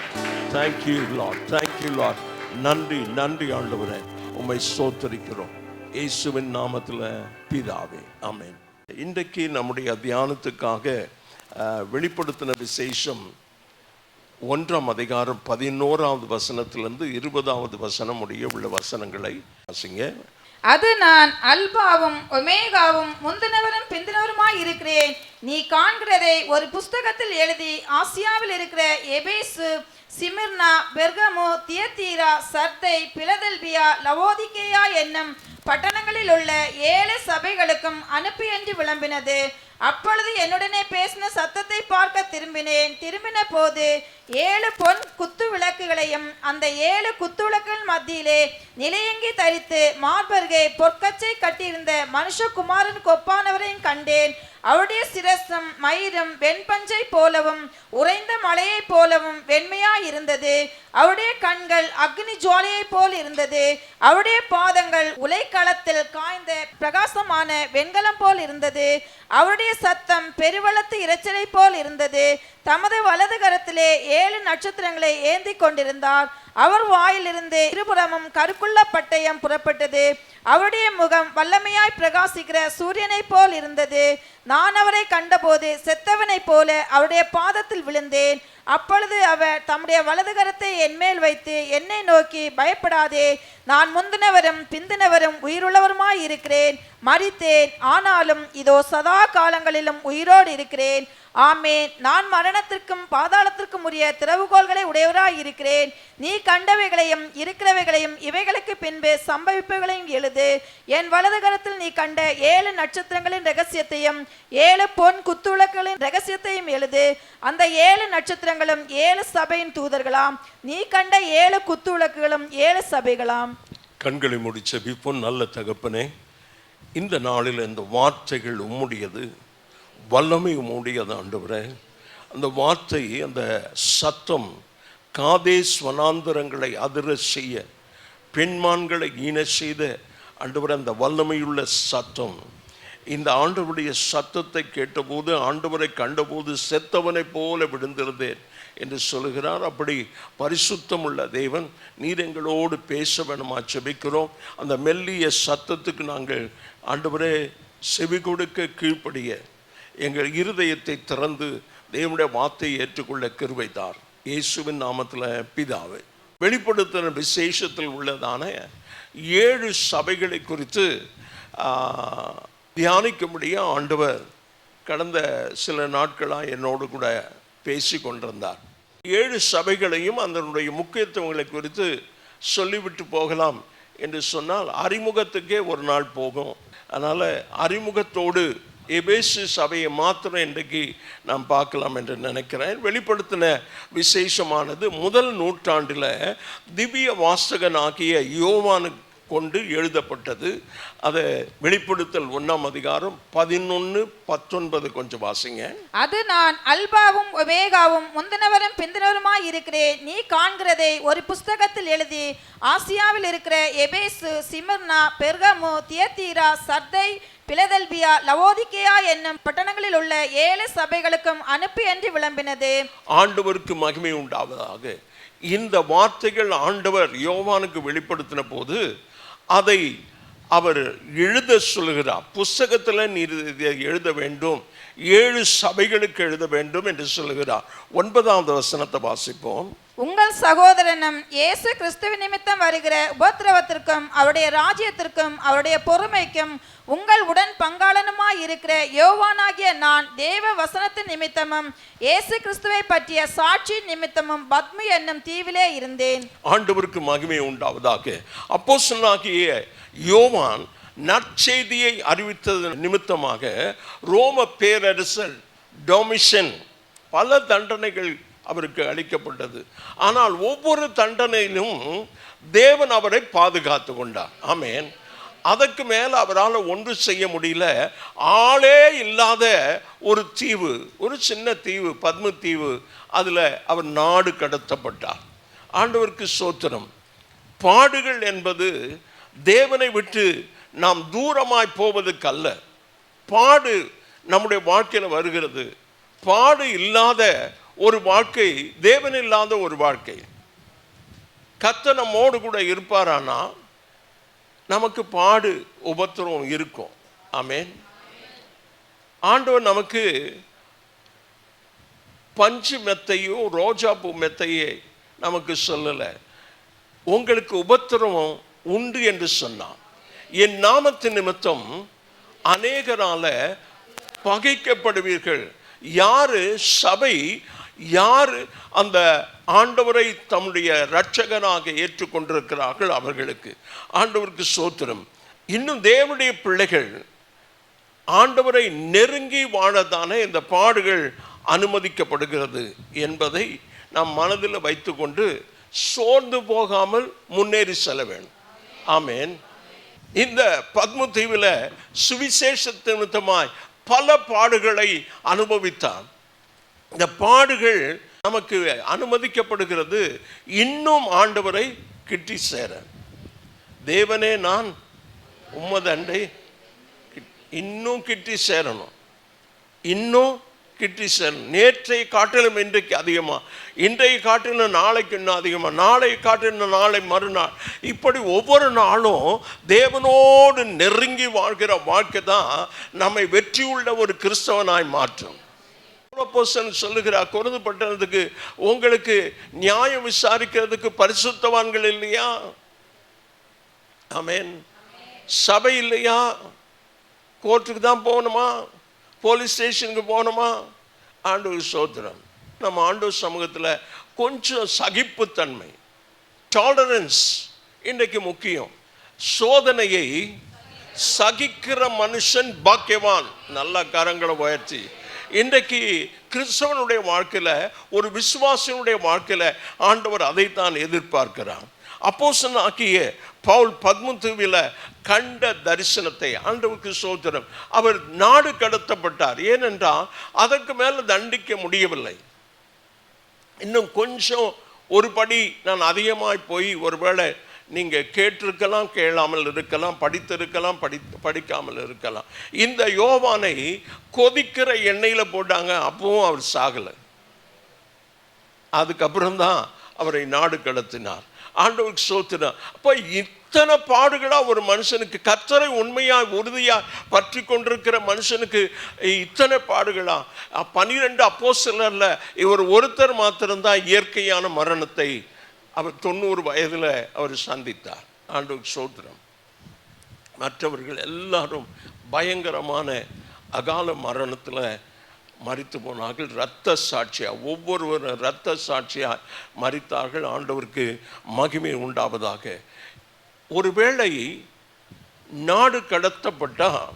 Thank you Lord, thank you Lord. நன்றி நன்றி ஆண்டவரே, உம்மை ஸ்தோத்திரிக்கிறோம் இயேசுவின் நாமத்தில் பிதாவே, ஆமென். இன்றைக்கு நம்முடைய தியானத்துக்காக வெளிப்படுத்தின விசேஷம் 1ஆம் அதிகாரம் 11வது வசனத்திலிருந்து 20வது வசனம் முடிய உள்ள வசனங்களை வாசிங்க. அது நான் அல்பாவும் ஒமேகாவும் முந்தினவரும் பிந்தினவருமாய் இருக்கிறேன். நீ காண்கிறதை ஒரு புஸ்தகத்தில் எழுதி ஆசியாவில் இருக்கிற எபேசு, சிமிர்னா, பெர்கமு, தியத்தீரா, சர்தை, பிலதெல்பியா, லவோதிகேயா என்னும் பட்டணங்களில் உள்ள 7 சபைகளுக்கும் அனுப்பி என்று விளம்பினது. அப்பொழுது என்னுடனே பேசின சத்தத்தை பார்க்க திரும்பினேன். திரும்பின போது 7 பொன் குத்து விளக்குகளையும் அந்த 7 குத்து விளக்குகள் மத்தியிலே நிலையங்கி தரித்து மார்பருகே பொற்கச்சை கட்டியிருந்த மனுஷகுமாரனுக்கு ஒப்பானவரையும் கண்டேன். அவருடைய சிரசும் மயிரும் வெண்பஞ்சை போலவும் உறைந்த மலையை போலவும் வெண்மையாய் இருந்தது. அவருடைய கண்கள் அக்னி ஜுவாலையை போல் இருந்தது. அவருடைய பாதங்கள் உலைக்களத்தில் காய்ந்த பிரகாசமான வெண்கலம் போல் இருந்தது. அவருடைய சத்தம் பெருவெள்ளத்து இரைச்சலை போல் இருந்தது. தமது வலது கரத்திலே 7 நட்சத்திரங்களை ஏந்தி கொண்டிருந்தார். அவர் வாயிலிருந்து இருபுறமும் கருக்குள்ள பட்டயம் புறப்பட்டது. அவருடைய முகம் வல்லமையாய் பிரகாசிக்கிற சூரியனை போல் இருந்தது. நான் அவரை கண்டபோது செத்தவனை போல அவருடைய பாதத்தில் விழுந்தேன். அப்பொழுது அவர் தம்முடைய வலது கரத்தை என்மேல் வைத்து என்னை நோக்கி, பயப்படாதே, நான் முந்தினவரும் பிந்தினவரும் உயிருள்ளவருமாய் இருக்கிறேன். மரித்தேன், ஆனாலும் இதோ சதா காலங்களிலும் உயிரோடு இருக்கிறேன். ஆமேன். நான் மரணத்திற்கும் பாதாளத்திற்கும் உரிய திறவுகோள்களை உடையவராய் இருக்கிறேன். நீ கண்டவைகளையும் இருக்கிறவைகளையும் இவைகளுக்கு பின்பு சம்பவிப்புகளையும் எழுது. என் வலது கரத்தில் நீ கண்ட 7 நட்சத்திரங்களின் ரகசியத்தையும் 7 பொன் குத்துவிளக்குகளின் ரகசியத்தையும் எழுது. அந்த 7 நட்சத்திரங்களும் 7 சபையின் தூதர்களாம். நீ கண்ட 7 குத்துவிளக்குகளும் 7 சபைகளாம். கண்களை முடிச்ச விப்போம். நல்ல தகப்பனே, இந்த நாளில் இந்த வார்த்தைகள் உம்முடையது, வல்லமை உம்முடையது ஆண்டவரே. அந்த வார்த்தை, அந்த சத்தம் காதேஸ் வனாந்தரங்களை அதிர செய்ய, பெண்மான்களை ஈன செய்த ஆண்டவரே அந்த வல்லமையுள்ள சத்தம். இந்த ஆண்டவருடைய சத்தத்தை கேட்டபோது, ஆண்டவரை கண்டபோது செத்தவனை போல விழுந்திருந்தேன் என்று சொல்லுகிறார். அப்படி பரிசுத்தம் உள்ள தேவன், நீர் எங்களோடு பேச வேணுமா ஜெபிக்கிறோம். அந்த மெல்லிய சத்தத்துக்கு நாங்கள் ஆண்டவரே செவி கொடுக்க கீழ்ப்படிய எங்கள் இருதயத்தை திறந்து தேவனுடைய வார்த்தையை ஏற்றுக்கொள்ள கிருபைதார் இயேசுவின் நாமத்தில் பிதாவே. வெளிப்படுத்தின விசேஷத்தில் உள்ளதான 7 சபைகளை குறித்து தியானிக்கும்படியா ஆண்டவர் கடந்த சில நாட்களாக என்னோடு கூட பேசி கொண்டிருந்தார். 7 சபைகளையும் அதனுடைய முக்கியத்துவங்களை குறித்து சொல்லிவிட்டு போகலாம் என்று சொன்னால் அறிமுகத்துக்கே ஒரு நாள் போகும். அதனால் அறிமுகத்தோடு எபேசு சபையை மாத்திரம் இன்றைக்கு நாம் பார்க்கலாம் என்று நினைக்கிறேன். வெளிப்படுத்தின விசேஷமானது 1 நூற்றாண்டில் திவ்ய வாசகனாகிய யோவானு கொண்டு எழுதப்பட்டது. அதை வெளிப்படுத்தல் 1ஆம் அதிகாரம் 11-19 கொஞ்சம் வாசிங்க. அது நான் அல்பாவும் ஒமேகாவும் முந்தினவரும் பிந்தினவருமாய் இருக்கிறேன். நீ காண்கிறதை ஒரு புஸ்தகத்தில் எழுதி ஆசியாவில் இருக்கிற எபேசு, சிமிர்னா, பெர்கமு, தியத்தீரா, சர்தை, பிலதெல்பியா, லவோதிகேயா என்னும் பட்டணங்களில் உள்ள 7 சபைகளுக்கும் அனுப்பி என்று விளம்பினது. ஆண்டவருக்கு மகிமை உண்டாவதாக. இந்த வார்த்தைகள் ஆண்டவர் யோவானுக்கு வெளிப்படுத்தின போது அதை அவர் எழுத சொல்லுகிறார். புஸ்தகத்தில் நீர் எழுத வேண்டும், 7 சபைகளுக்கு எழுத வேண்டும் என்று சொல்லுகிறார். 9வது வசனத்தை வாசிப்போம். உங்கள் சகோதரனும் இயேசு கிறிஸ்துவின் நிமித்தம் வருகிற உபத்திரவத்திற்கும் அவருடைய ராஜ்யத்திற்கும் அவருடைய பொறுமைக்கும் உங்கள் உடன் பங்காளனுமாய் இருக்கிற யோவானாகிய நான் தேவ வசனத்தின் நிமித்தமும் இயேசு கிறிஸ்துவை பற்றிய சாட்சி நிமித்தமும் பத்மு என்னும் தீவிலே இருந்தேன். ஆண்டவருக்கு மகிமை உண்டாவதாக. அப்போஸ்தலனாகிய யோவான் நற்செய்தியை அறிவித்தது நிமித்தமாக ரோம பேரரசர் டொமிஷன் பல தண்டனைகள் அவருக்கு அளிக்கப்பட்டது. ஆனால் ஒவ்வொரு தண்டனையிலும் தேவன் அவரை பாதுகாத்து கொண்டார். ஆமென். அதற்கு மேல அவரால் ஒன்று செய்ய முடியல. ஆளே இல்லாத ஒரு தீவு, ஒரு சின்ன தீவு, பத்ம தீவு, அதில் அவர் நாடு கடத்தப்பட்டார். ஆண்டவருக்கு ஸ்தோத்திரம். பாடுகள் என்பது தேவனை விட்டு நாம் தூரமாய் போவதற்கல்ல. பாடு நம்முடைய வாழ்க்கையில் வருகிறது. பாடு இல்லாத ஒரு வாழ்க்கை தேவன் இல்லாத ஒரு வாழ்க்கை. கர்த்தர் நம்மோடு கூட இருப்பாரானா நமக்கு பாடு உபத்திரம் இருக்கும். ஆமென். ஆண்டவர் நமக்கு பஞ்சு மெத்தையும் ரோஜா பூ மெத்தையே நமக்கு சொல்லலை. உங்களுக்கு உபத்திரவம் உண்டு என்று சொன்னான். என் நாமத்தின் நிமித்தம் அநேகரால பகைக்கப்படுவீர்கள். யாரு சபை, யாரு அந்த ஆண்டவரை தம்முடைய இரட்சகனாக ஏற்றுக்கொண்டிருக்கிறார்கள் அவர்களுக்கு. ஆண்டவருக்கு ஸ்தோத்திரம். இன்னும் தேவனுடைய பிள்ளைகள் ஆண்டவரை நெருங்கி வாழத்தானே இந்த பாடுகள் அனுமதிக்கப்படுகிறது என்பதை நாம் மனதில் வைத்துக்கொண்டு சோர்ந்து போகாமல் முன்னேறி செல்ல வேண்டும். ஆமென். இந்த பத்ம தீவில் சுவிசேஷத்து நிமித்தமாய் பல பாடுகளை அனுபவித்தான். இந்த பாடுகள் நமக்கு அனுமதிக்கப்படுகிறது இன்னும் ஆண்டவரை கிட்டி சேர. தேவனே நான் உம்மதண்டை இன்னும் கிட்டி சேரணும், இன்னும் கிட்டி சேரணும். நேற்றை காட்டிலும் இன்றைக்கு அதிகமாக, இன்றைய காட்டிலும் நாளைக்கு இன்னும் அதிகமாக, நாளை காட்டிலும் நாளை மறுநாள், இப்படி ஒவ்வொரு நாளும் தேவனோடு நெருங்கி வாழ்கிற வாழ்க்கை தான் நம்மை வெற்றியுள்ள ஒரு கிறிஸ்தவனாய் மாற்றும். அப்போஸ்தலன் சொல்லுகிறார், கொரிந்து பட்டணத்துக்கு, உங்களுக்கு நியாயம் விசாரிக்கிறதுக்கு பரிசுத்தவான்கள் இல்லையா? ஆமென். சபை இல்லையா? கோர்ட்டுக்கு தான் போகணுமா? போலீஸ் ஸ்டேஷனுக்கு போகணுமா? ஆண்டவர் ஸ்தோத்திரம். நம்ம ஆண்டவர் சமூகத்தில் கொஞ்சம் சகிப்புத்தன்மை, டாலரன்ஸ் இன்றைக்கு முக்கியம். சோதனையை சகிக்கிற மனுஷன் பாக்கியவான். நல்ல கரங்களை உயர்த்தி. இன்றைக்கு கிறிஸ்தவனுடைய வாழ்க்கையில், ஒரு விசுவாசினுடைய வாழ்க்கையில் ஆண்டவர் அதைத்தான் எதிர்பார்க்கிறார். அப்போஸ்தலன் ஆகிய பவுல் பத்ம தீவில் கண்ட தரிசனத்தை, ஆண்டவருக்கு ஸ்தோத்திரம், அவர் நாடு கடத்தப்பட்டார். ஏனென்றால் அதற்கு மேலே தண்டிக்க முடியவில்லை. இன்னும் கொஞ்சம் ஒரு படி நான் அதிகமாய் போய், ஒருவேளை நீங்கள் கேட்டிருக்கலாம், கேளாமல் இருக்கலாம், படித்திருக்கலாம், படிக்காமல் இருக்கலாம். இந்த யோவானை கொதிக்கிற எண்ணெயில் போட்டாங்க, அப்பவும் அவர் சாகலை. அதுக்கப்புறம்தான் அவரை நாடு கடத்தினார். ஆண்டவருக்கு ஸ்தோத்திரம். அப்போ இத்தனை பாடுகளா ஒரு மனுஷனுக்கு, கர்த்தரை உண்மையாக உறுதியாக பற்றி கொண்டிருக்கிற மனுஷனுக்கு இத்தனை பாடுகளா? 12 அப்போஸ்தலர்ல இவர் ஒருத்தர் மாத்திரம்தான் இயற்கையான மரணத்தை அவர் 90 வயதில் அவர் சந்தித்தார். ஆண்டவருக்கு ஸ்தோத்திரம். மற்றவர்கள் எல்லாரும் பயங்கரமான அகால மரணத்தில் மரித்து போனார்கள். இரத்த சாட்சியாக, ஒவ்வொருவரும் இரத்த சாட்சியாக மரித்தார்கள். ஆண்டவருக்கு மகிமை உண்டாவதாக. ஒருவேளை நாடு கடத்தப்பட்டால்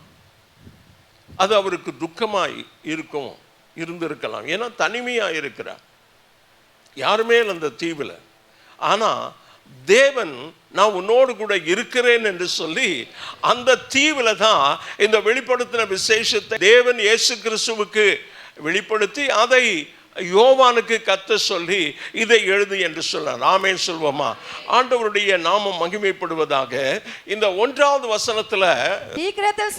அது அவருக்கு துக்கமாய் இருந்திருக்கலாம். ஏன்னா தனிமையாக இருக்கிறார், யாருமே அந்த தீவில். ஆனால் தேவன் நான் உன்னோடு கூட இருக்கிறேன் என்று சொல்லி அந்த தீவில் தான் இந்த வெளிப்படுத்தின விசேஷத்தை தேவன் இயேசு கிறிஸ்துவுக்கு வெளிப்படுத்தி அதை யோவானுக்கு கத்த சொல்லி இதை எழுது என்று சொன்னார். ஆமென் சொல்வோமா? ஆண்டவருடைய நாமம் மகிமைப்படுவதாக. இந்த 1வது வசனத்துல சீக்கிரத்தில்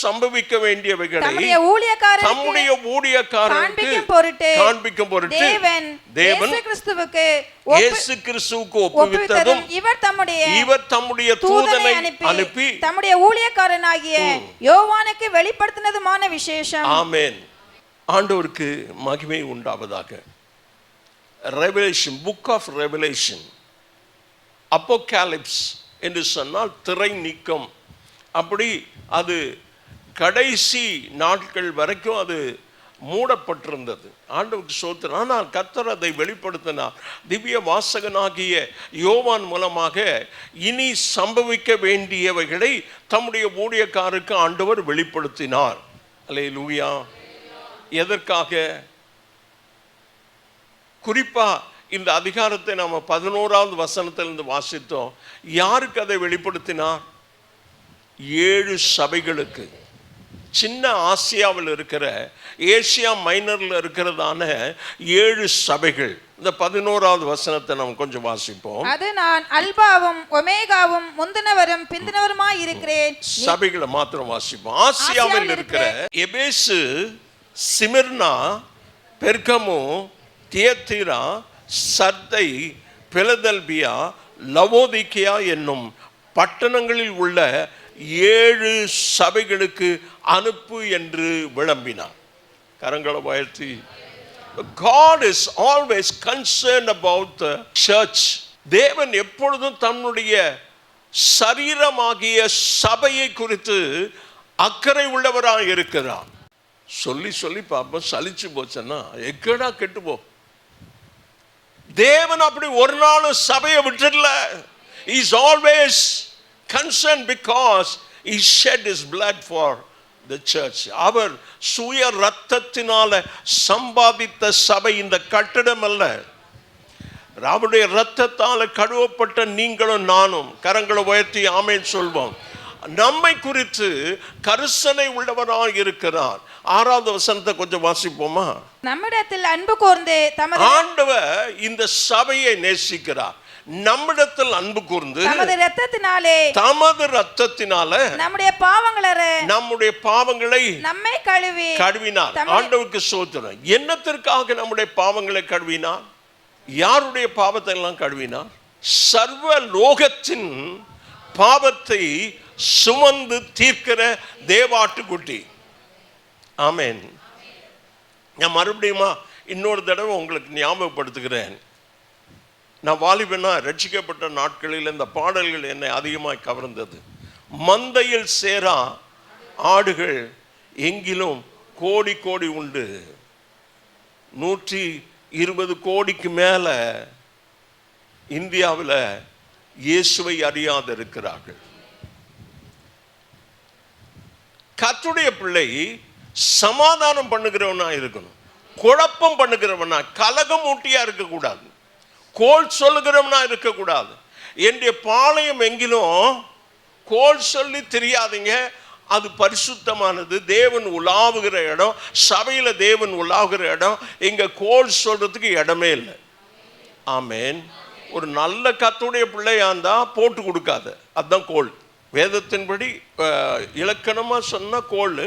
சம்பவிக்க வேண்டியவைகளை தம்முடைய ஊழியக்காரருக்கு காண்பிக்கும் பொருட்டு தேவன் இயேசு கிறிஸ்துவுக்கு ஒப்புவித்ததும் இவர் தம்முடைய தூதனை அனுப்பி தம்முடைய ஊழியக்காரனாகிய யோவானுக்கு வெளிப்படுத்தினதுமான விசேஷம். ஆமென். ஆண்டவருக்கு மகிமை உண்டாவதாக. Revelation, book of revelation, apocalypse என்று சொன்னால் திரை நீக்கம். அப்படி அது கடைசி நாட்கள் வரைக்கும் அது மூடப்பட்டிருந்தது. ஆண்டவருக்கு ஸ்தோத்திரம். ஆனால் கர்த்தர் அதை வெளிப்படுத்தினார். திவ்ய வாசகனாகிய யோவான் மூலமாக இனி சம்பவிக்க வேண்டியவைகளை தம்முடைய ஊழியக்காரருக்கு ஆண்டவர் வெளிப்படுத்தினார். அல்லேலூயா. எதற்காக? குறிப்பா இந்த அதிகாரத்தை நாம 11வது வசனத்திலிருந்து வாசித்தோம். யாருக்கு அதை வெளிப்படுத்தினார்? 7 சபைகளுக்கு. சின்ன ஆசியாவில் இருக்கிற, ஏசியா மைனர்ல இருக்கிறதான 7 சபைகள். இந்த 11வது வசனத்தை நாம் கொஞ்சம் வாசிப்போம். அது நான் அல்பாவும் ஒமேகாவும் முந்தினவரும் பிந்தினவருமாய் இருக்கிறேன். சபைகளை மாத்திரம் வாசிப்போம். ஆசியாவில் இருக்கிற எபேசு சிமிர்னா, பெர்கமு, தியத்தீரா, சர்தை, பிலதெல்பியா, லவோதிக்கியா என்னும் பட்டணங்களில் உள்ள 7 சபைகளுக்கு அனுப்பு என்று விளம்பினார். கரங்களை உயர்த்தி. God is always concerned about the church. தேவன் எப்பொழுதும் தன்னுடைய சரீரமாகிய சபையை குறித்து அக்கறை உள்ளவராக இருக்கிறார். சொல்லி சொல்லி பார்ப்போம், சலிச்சு போச்சுன்னா எக்கடா கெட்டு போ. தேவன் அப்படி ஒரு நாளும் சபையை விட்டுடல. He is always concerned because he shed his blood for the church. அவர் சுய ரத்தத்தினால சம்பாதித்த சபை இந்த கட்டடம் அல்ல. அவருடைய ரத்தத்தால் கழுவப்பட்ட நீங்களும் நானும் கரங்களை உயர்த்தி ஆமென் சொல்வோம். நம்மை குறித்து கரிசனை உள்ளவராக இருக்கிறார். 6வது வசனத்தை கொஞ்சம் வாசிப்போமா? நம்மிடத்தில் அன்பு கூர்ந்து தமது ஆண்டவர் இந்த சபையை நேசிக்கிறார். நம்மிடத்தில் அன்பு கூர்ந்து தமது ரத்தத்தினால நம்முடைய பாவங்களை நம்மை கழுவினார். ஆண்டவருக்கு ஸ்தோத்திரம். என்னத்திற்காக நம்முடைய பாவங்களை கழுவினார்? யாருடைய பாவத்தை எல்லாம் கழுவினார்? சர்வ லோகத்தின் பாவத்தை சுமந்து தீர்க்கிற தேவாட்டுக்குட்டி. ஆமென். நான் மறுபடியுமா இன்னொரு தடவை உங்களுக்கு ஞாபகப்படுத்துகிறேன். நான் வாலிபனா ரட்சிக்கப்பட்ட நாட்களில் இந்த பாடல்கள் என்னை அதிகமாக கவர்ந்தது. மந்தையில் சேரா ஆடுகள் எங்கிலும் கோடி கோடி உண்டு. 120 கோடிக்கு மேல இந்தியாவில் இயேசுவை அறியாத இருக்கிறார்கள். கர்த்தருடைய பிள்ளை சமாதானம் பண்ணுகிறவனா இருக்கணும், குழப்பம் பண்ணுகிறவனா, கலகம் ஊட்டியா இருக்கக்கூடாது, கோல் சொல்லுகிறவனா இருக்கக்கூடாது. என்னுடைய பாளையம் எங்கிலும் கோல் சொல்லி தெரியாதீங்க. அது பரிசுத்தமானது, தேவன் உலாவுகிற இடம், சபையில் தேவன் உலாவுகிற இடம். இங்க கோல் சொல்றதுக்கு இடமே இல்லை. ஆமென். ஒரு நல்ல கர்த்தருடைய பிள்ளையா இருந்தா போட்டு கொடுக்காத, அதுதான் கோல். வேதத்தின்படி இலக்கணமா சொன்னா கோல்,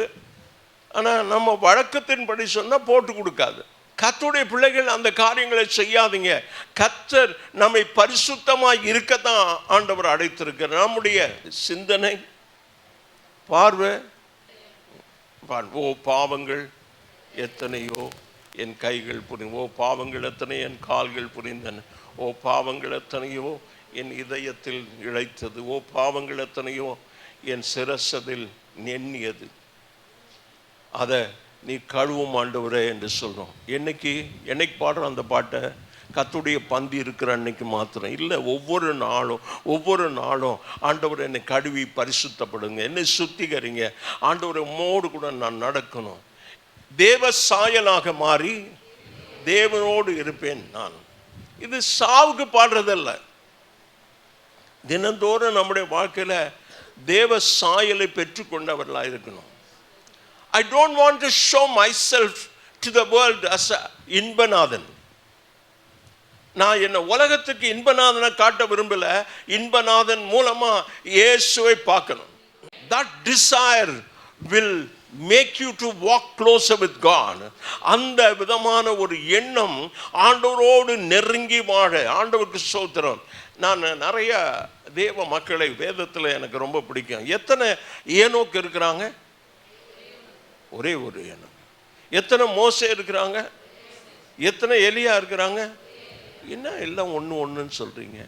ஆனா நம்ம வழக்கத்தின்படி சொன்னா போட்டு கொடுக்காது. கர்த்தருடைய பிள்ளைகள் அந்த காரியங்களை செய்யாதீங்க. கர்த்தர் நம்மை பரிசுத்தமாய் இருக்கத்தான் ஆண்டவர் அழைத்திருக்கிறார். நம்முடைய சிந்தனை, பார்வை, ஓ பாவங்கள் எத்தனையோ என் கைகள் புரிந்து, ஓ பாவங்கள் எத்தனை என் கால்கள் புரிந்தன, ஓ பாவங்கள் எத்தனையோ என் இதயத்தில் இழைத்தது, ஓ பாவங்கள் எத்தனையோ என் சிரசதில் எண்ணியது, அதை நீ கழுவும் ஆண்டவரே என்று சொல்கிறோம். என்னைக்கு பாடுறோம் அந்த பாட்டை? கர்த்தருடைய பந்தி இருக்கிற அன்னைக்கு மாத்திரம் இல்லை, ஒவ்வொரு நாளும் ஆண்டவர் என்னை கழுவி பரிசுத்தப்படுங்க, என்னை சுத்திகரிங்க ஆண்டவரை, உம்மோடு கூட நான் நடக்கணும், தேவ சாயலாக மாறி தேவனோடு இருப்பேன் நான். இது சாவுக்கு பாடுறதல்ல. தினந்தோறும் நம்முடைய வாழ்க்கையில தேவ சாயலை பெற்றுக்கொண்டவர்களாக இருக்கணும். I don't want to show myself to the world as a Inbanathan. நான் என்ன உலகத்துக்கு இன்பநாதனை காட்ட விரும்பல, இன்பநாதன் மூலமா இயேசுவை பார்க்கணும். That desire will make you to walk closer with God. அந்த விதமான ஒரு எண்ணம் ஆண்டவரோடு நெருங்கி வாழ ஆண்டவருக்கு ஸ்தோத்திரம். நான் நிறைய தேவ மக்களை வேதத்தில் எனக்கு ரொம்ப பிடிக்கும். எத்தனை ஏனோக்கு இருக்கிறாங்க? ஒரே ஒரு ஏனோக்கு. எத்தனை மோசே இருக்கிறாங்க? எத்தனை எலியா இருக்கிறாங்க? என்ன எல்லாம் ஒன்றுன்னு சொல்றீங்க?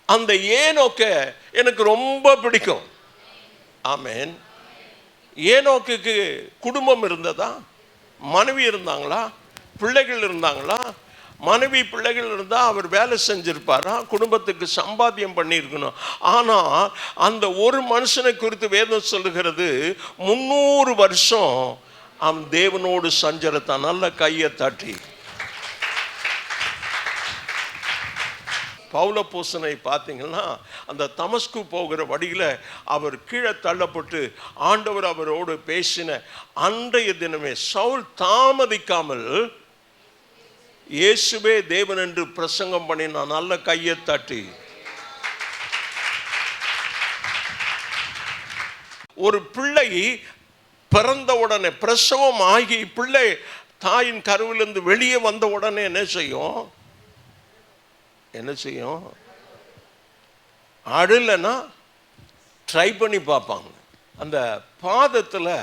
அந்த ஏனோக்க எனக்கு ரொம்ப பிடிக்கும். ஆமென். ஏனோக்குக்கு குடும்பம் இருந்ததா? மனைவி இருந்தாங்களா? பிள்ளைகள் இருந்தாங்களா? மனைவி பிள்ளைகள் இருந்தால் அவர் வேலை செஞ்சிருப்பாரா? குடும்பத்துக்கு சம்பாத்தியம் பண்ணியிருக்கணும். ஆனால் அந்த ஒரு மனுஷனை குறித்து வேதம் சொல்லுகிறது, 300 வருஷம் அவன் தேவனோடு சஞ்சரித்தான். நல்ல கையை தட்டி. பவுலப்போஸ்தலனை பார்த்தீங்கன்னா அந்த தமஸ்கு போகிற வழியில் அவர் கீழே தள்ளப்பட்டு ஆண்டவர் அவரோடு பேசின அன்றைய தினமே சவுல் தாமதிக்காமல் இயேசுவே தேவன் என்று பிரசங்கம் பண்ணினான். நல்ல கையை தட்டி. ஒரு பிள்ளை பிறந்த உடனே பிரசவம் ஆகி பிள்ளை தாயின் கருவிலிருந்து வெளியே வந்த உடனே என்ன செய்யும்? அடலைன்னா ட்ரை பண்ணி பார்ப்பாங்க. அந்த பாதத்தில்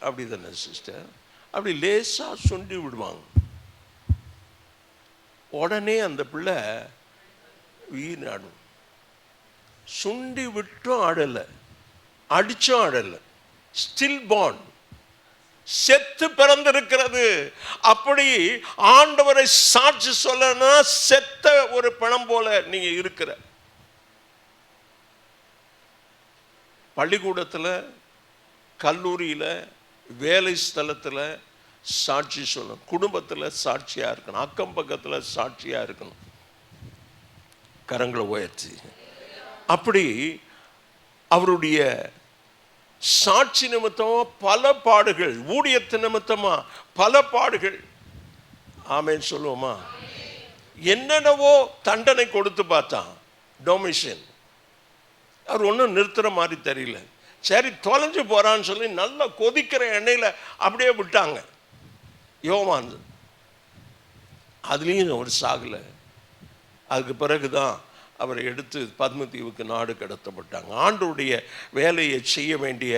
அப்படி தானே சிஸ்டர், அப்படி லேசாக சுண்டி விடுவாங்க. உடனே அந்த பிள்ளை வீண் ஆடும். சுண்டி விட்டும் ஆடலை, அடிச்சும் ஆடலை, ஸ்டில் பார்ன், செத்து பிறந்திருக்கிறது. அப்படி ஆண்டவரை சாட்சி சொல்லனா செத்த ஒரு பணம் போல நீங்க இருக்கிற. பள்ளிக்கூடத்தில், கல்லூரியில், வேலை ஸ்தலத்தில் சாட்சி சொல்லணும், குடும்பத்தில் சாட்சியா இருக்கணும், அக்கம் பக்கத்தில் சாட்சியா இருக்கணும். கரங்களை உயர்த்தி அப்படி அவருடைய சாட்சி நிமித்தமா பல பாடுகள், ஊழியத்து நிமித்தமா பல பாடுகள். ஆமென் சொல்லுவோமா? என்னென்னவோ தண்டனை கொடுத்து பார்த்தான் டொமிஷன். அவர் ஒன்றும் நிறுத்துற மாதிரி தெரியல. சரி தொலைஞ்சு போறான்னு சொல்லி நல்லா கொதிக்கிற எண்ணெயில் அப்படியே விட்டாங்க யோவான். அதுலேயும் அவர் சாகலை. அதுக்கு பிறகுதான் அவரை எடுத்து பத்மதீவுக்கு நாடு கடத்தப்பட்டாங்க. ஆண்டவருடைய வேலையை செய்ய வேண்டிய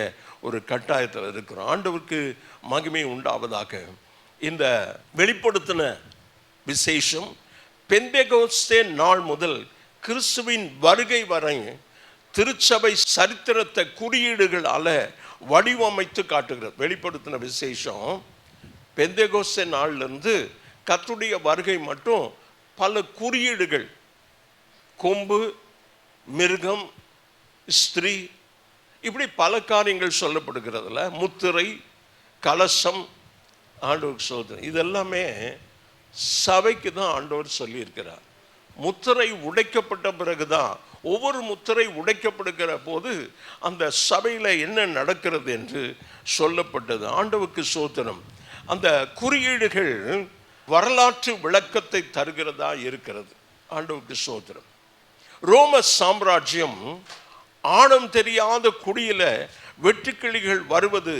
ஒரு கட்டாயத்தில் இருக்கிறோம். ஆண்டவருக்கு மகிமை உண்டாவதாக. இந்த வெளிப்படுத்தின விசேஷம் பெந்தெகோஸ்தே நாள் முதல் கிறிஸ்துவின் வருகை வரை திருச்சபை சரித்திரத்தை குறியீடுகளால வடிவமைத்து காட்டுகிறது. வெளிப்படுத்தின விசேஷம் பெந்தெகோஸ்தே நாளிலிருந்து கர்த்தருடைய வருகை மட்டும் பல குறியீடுகள், கொம்பு, மிருகம், ஸ்திரீ, இப்படி பல காரியங்கள் சொல்லப்படுகிறதுல முத்திரை, கலசம், ஆண்டவர் சோதனை, இதெல்லாமே சபைக்கு தான் ஆண்டவர் சொல்லியிருக்கிறார். முத்திரை உடைக்கப்பட்ட பிறகுதான், ஒவ்வொரு முத்திரை உடைக்கப்படுகிற போது அந்த சபையில் என்ன நடக்கிறது என்று சொல்லப்பட்டது. ஆண்டவருக்கு சோதனம். அந்த குறியீடுகள் வரலாற்று விளக்கத்தை தருகிறதா இருக்கிறது. ஆண்டவருக்கு சோதனம். ரோம சாம்ராஜ்யம் ஆழம் தெரியாத குடியில வெட்டுக்கிளிகள் வருவது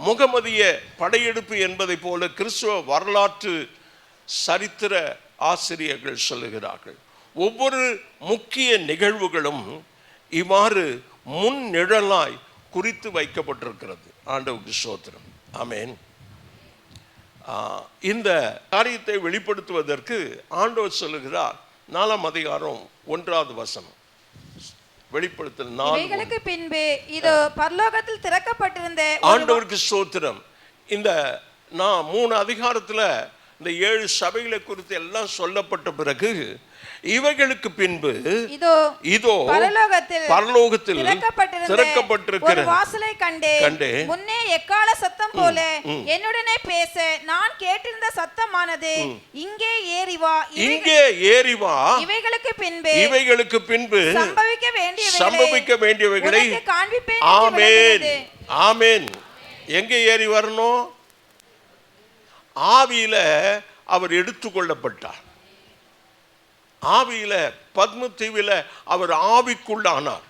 முகமதிய படையெடுப்பு என்பதை போல கிறிஸ்துவ வரலாற்று சரித்திர ஆசிரியர்கள் சொல்லுகிறார்கள். ஒவ்வொரு முக்கிய நிகழ்வுகளும் இவ்வாறு முன் நிழலாய் குறித்து வைக்கப்பட்டிருக்கிறது. ஆண்டவருக்கு ஸ்தோத்திரம். ஆமென். இந்த காரியத்தை வெளிப்படுத்துவதற்கு ஆண்டவர் சொல்லுகிறார். 4ஆம் அதிகாரம் 1வது வசனம். வெளிப்படுத்தல் 4. பின்பு இதோ பரலோகத்தில் திறக்கப்பட்டிருந்த ஆண்டவருக்கு ஸ்தோத்திரம். இந்த 3 அதிகாரத்தில் இந்த 7 சபைகளை குறித்து எல்லாம் சொல்லப்பட்ட பிறகு இவைகளுக்கு பின்பு இதோ பரலோகத்தில் திறக்கப்பட்டிருக்கிற வாசலை கண்டே முன்னே எக்கால சத்தம் போல என்னுடனே பேச நான் கேட்டிருந்த சத்தமானது இங்கே ஏறி வா இவைகளுக்கு பின்பு சம்பவிக்க வேண்டியவைகளை காண்பிப்பேன். ஆமென், ஆமென். எங்கே ஏறி வரணும்? ஆவியில அவர் எடுத்துக்கொள்ளப்பட்டார். ஆவியில பத்மதீவில் அவர் ஆவிக்குள்ளானார்.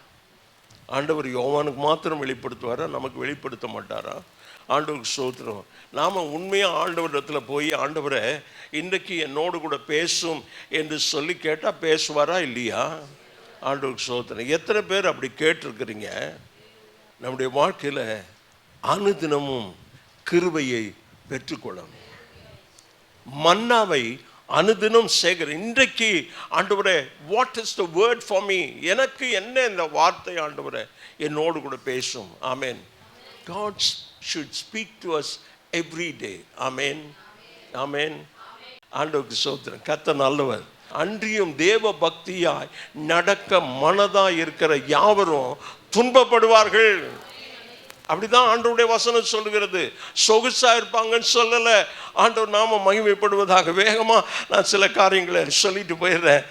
ஆண்டவர் யோவானுக்கு மாத்திரம் வெளிப்படுத்துவாரா? நமக்கு வெளிப்படுத்த மாட்டாரா? ஆண்டவருக்கு ஸ்தோத்திரம். நாம் உண்மையாக ஆண்டவரிடத்தில் போய் ஆண்டவரை இன்றைக்கு என்னோடு கூட பேசும் என்று சொல்லி கேட்டால் பேசுவாரா இல்லையா? ஆண்டவருக்கு ஸ்தோத்திரம். எத்தனை பேர் அப்படி கேட்டிருக்கிறீங்க? நம்முடைய வாழ்க்கையில் அனுதினமும் கிருபையை பெற்றுக்கொள்ளணும். மன்னாவை அனுதினம் இன்றைக்கு ஆண்டவரே, what is the word for me? எனக்கு என்ன இந்த வார்த்தை ஆண்டவரே என்னோடு கூட பேசும். ஆமென். God should speak to us every day. ஆமென், ஆமென். ஆண்டவருக்கு ஸ்தோத்திரம். கர்த்தர் நல்லவர். அன்றியும் தேவ பக்தியாய் நடக்க மனதாய் இருக்கிற யாவரும் துன்பப்படுவார்கள். அப்படிதான் ஆண்டவருடைய வசனம் சொல்லுகிறது. சொகுசா இருப்பாங்கன்னு சொல்லல. ஆண்டவர் நாம மகிமைப்படுவதாக. வேகமா நான் சில காரியங்களை சொல்லிட்டு போயிடுறேன்.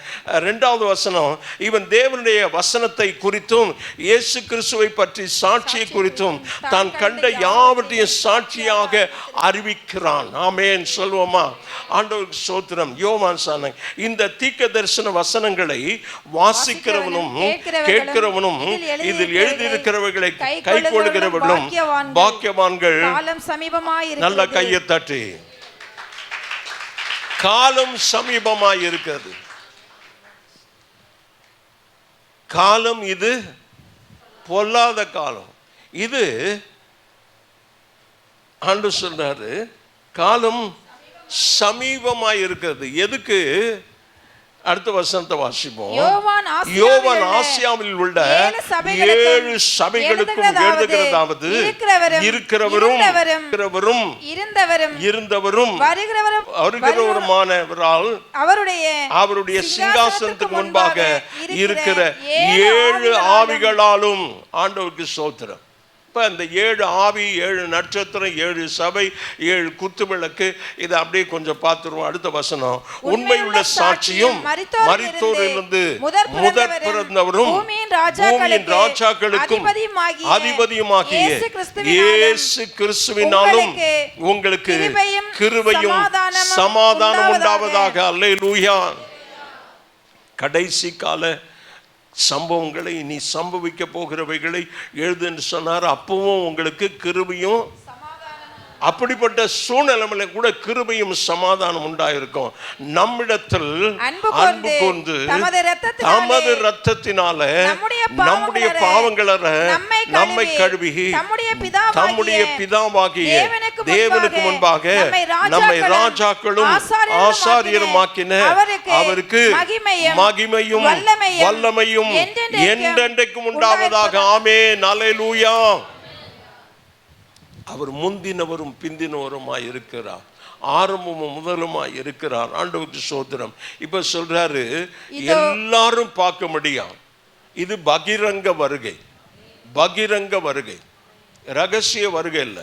2வது வசனம், இவன் தேவனுடைய வசனத்தை குறித்தும் இயேசு கிறிஸ்துவை பற்றி சாட்சியை குறித்தும் தான் கண்ட யாவற்றையும் சாட்சியாக அறிவிக்கிறான். ஆமென் சொல்லுவோமா? ஆண்டவருக்கு ஸ்தோத்திரம். யோவான் சொன்னாங்க, இந்த தீர்க்க தரிசன வசனங்களை வாசிக்கிறவனும் கேட்கிறவனும் இதில் எழுதியிருக்கிறவர்களை கைக்கொள்கிறவர்களும் பாக்கியவான்களும் பாக்கியவான்கள். காலம் சமீபமாய் நல்ல கையை தட்டி. காலம் சமீபமாய் இருக்கிறது. காலம் இது பொல்லாத காலம். இது ஆண்டவர் சொல்றாரு காலம் சமீபமாய் இருக்கிறது. எதுக்கு? அடுத்த வசனத்தை வாசிப்போம். யோவான் ஆசியாவில் உள்ள 7 சபைகளுக்கும் எழுதுகிறதாவது, இருக்கிறவரும் இருந்தவரும் வருகிறவருமானவரால் அவருடைய சிங்காசனத்துக்கு முன்பாக இருக்கிற 7 ஆவிகளாலும். ஆண்டவருக்கு ஸ்தோத்திரம். இப்போ இந்த 7 ஆவி, 7 நட்சத்திரம், 7 சபை, 7 குத்துவிளக்கு, இதை அப்படியே கொஞ்சம் பார்த்துருவோம். அடுத்த வசனம். உண்மையுள்ள சாட்சியும் மரித்தோரிலிருந்து முதற் பிறந்தவரும் பூமியின் ராஜாக்களுக்கும் அதிபதியுமாகிய இயேசு கிறிஸ்துவினாலும் உங்களுக்கு கிருபையும் சமாதானம் உண்டாவதாக. அல்லேலூயா. கடைசி கால சம்பவங்களை, நீ சம்பவிக்க போகிறவைகளை எழுது என்று சொன்னார். அப்பவும் உங்களுக்கு கிருபையும், அப்படிப்பட்ட சூழ்நிலையில கூட கிருபையும் சமாதானம் உண்டாயிருக்கும். நம்மிடத்தில் அன்பு கூர்ந்து தமது இரத்தத்தினால நம்முடைய பாவங்களை நம்மை கழுவி தம்முடைய பிதாவாகிய தேவனுக்கு முன்பாக நம்மை ராஜாக்களும் ஆசாரியருமாக்கின அவருக்கு மகிமையும் வல்லமையும் என்றென்றைக்கும் உண்டாவதாக. ஆமென். அல்லேலூயா. அவர் முந்தினவரும் பிந்தினவருமாய் இருக்கிறார். ஆரம்பமும் முதலுமாய் இருக்கிறார். ஆண்டவருக்கு ஸ்தோத்திரம். இப்ப சொல்றாரு எல்லாரும் பார்க்க முடியும். இது பகிரங்க வருகை. பகிரங்க வருகை, ரகசிய வருகை இல்ல.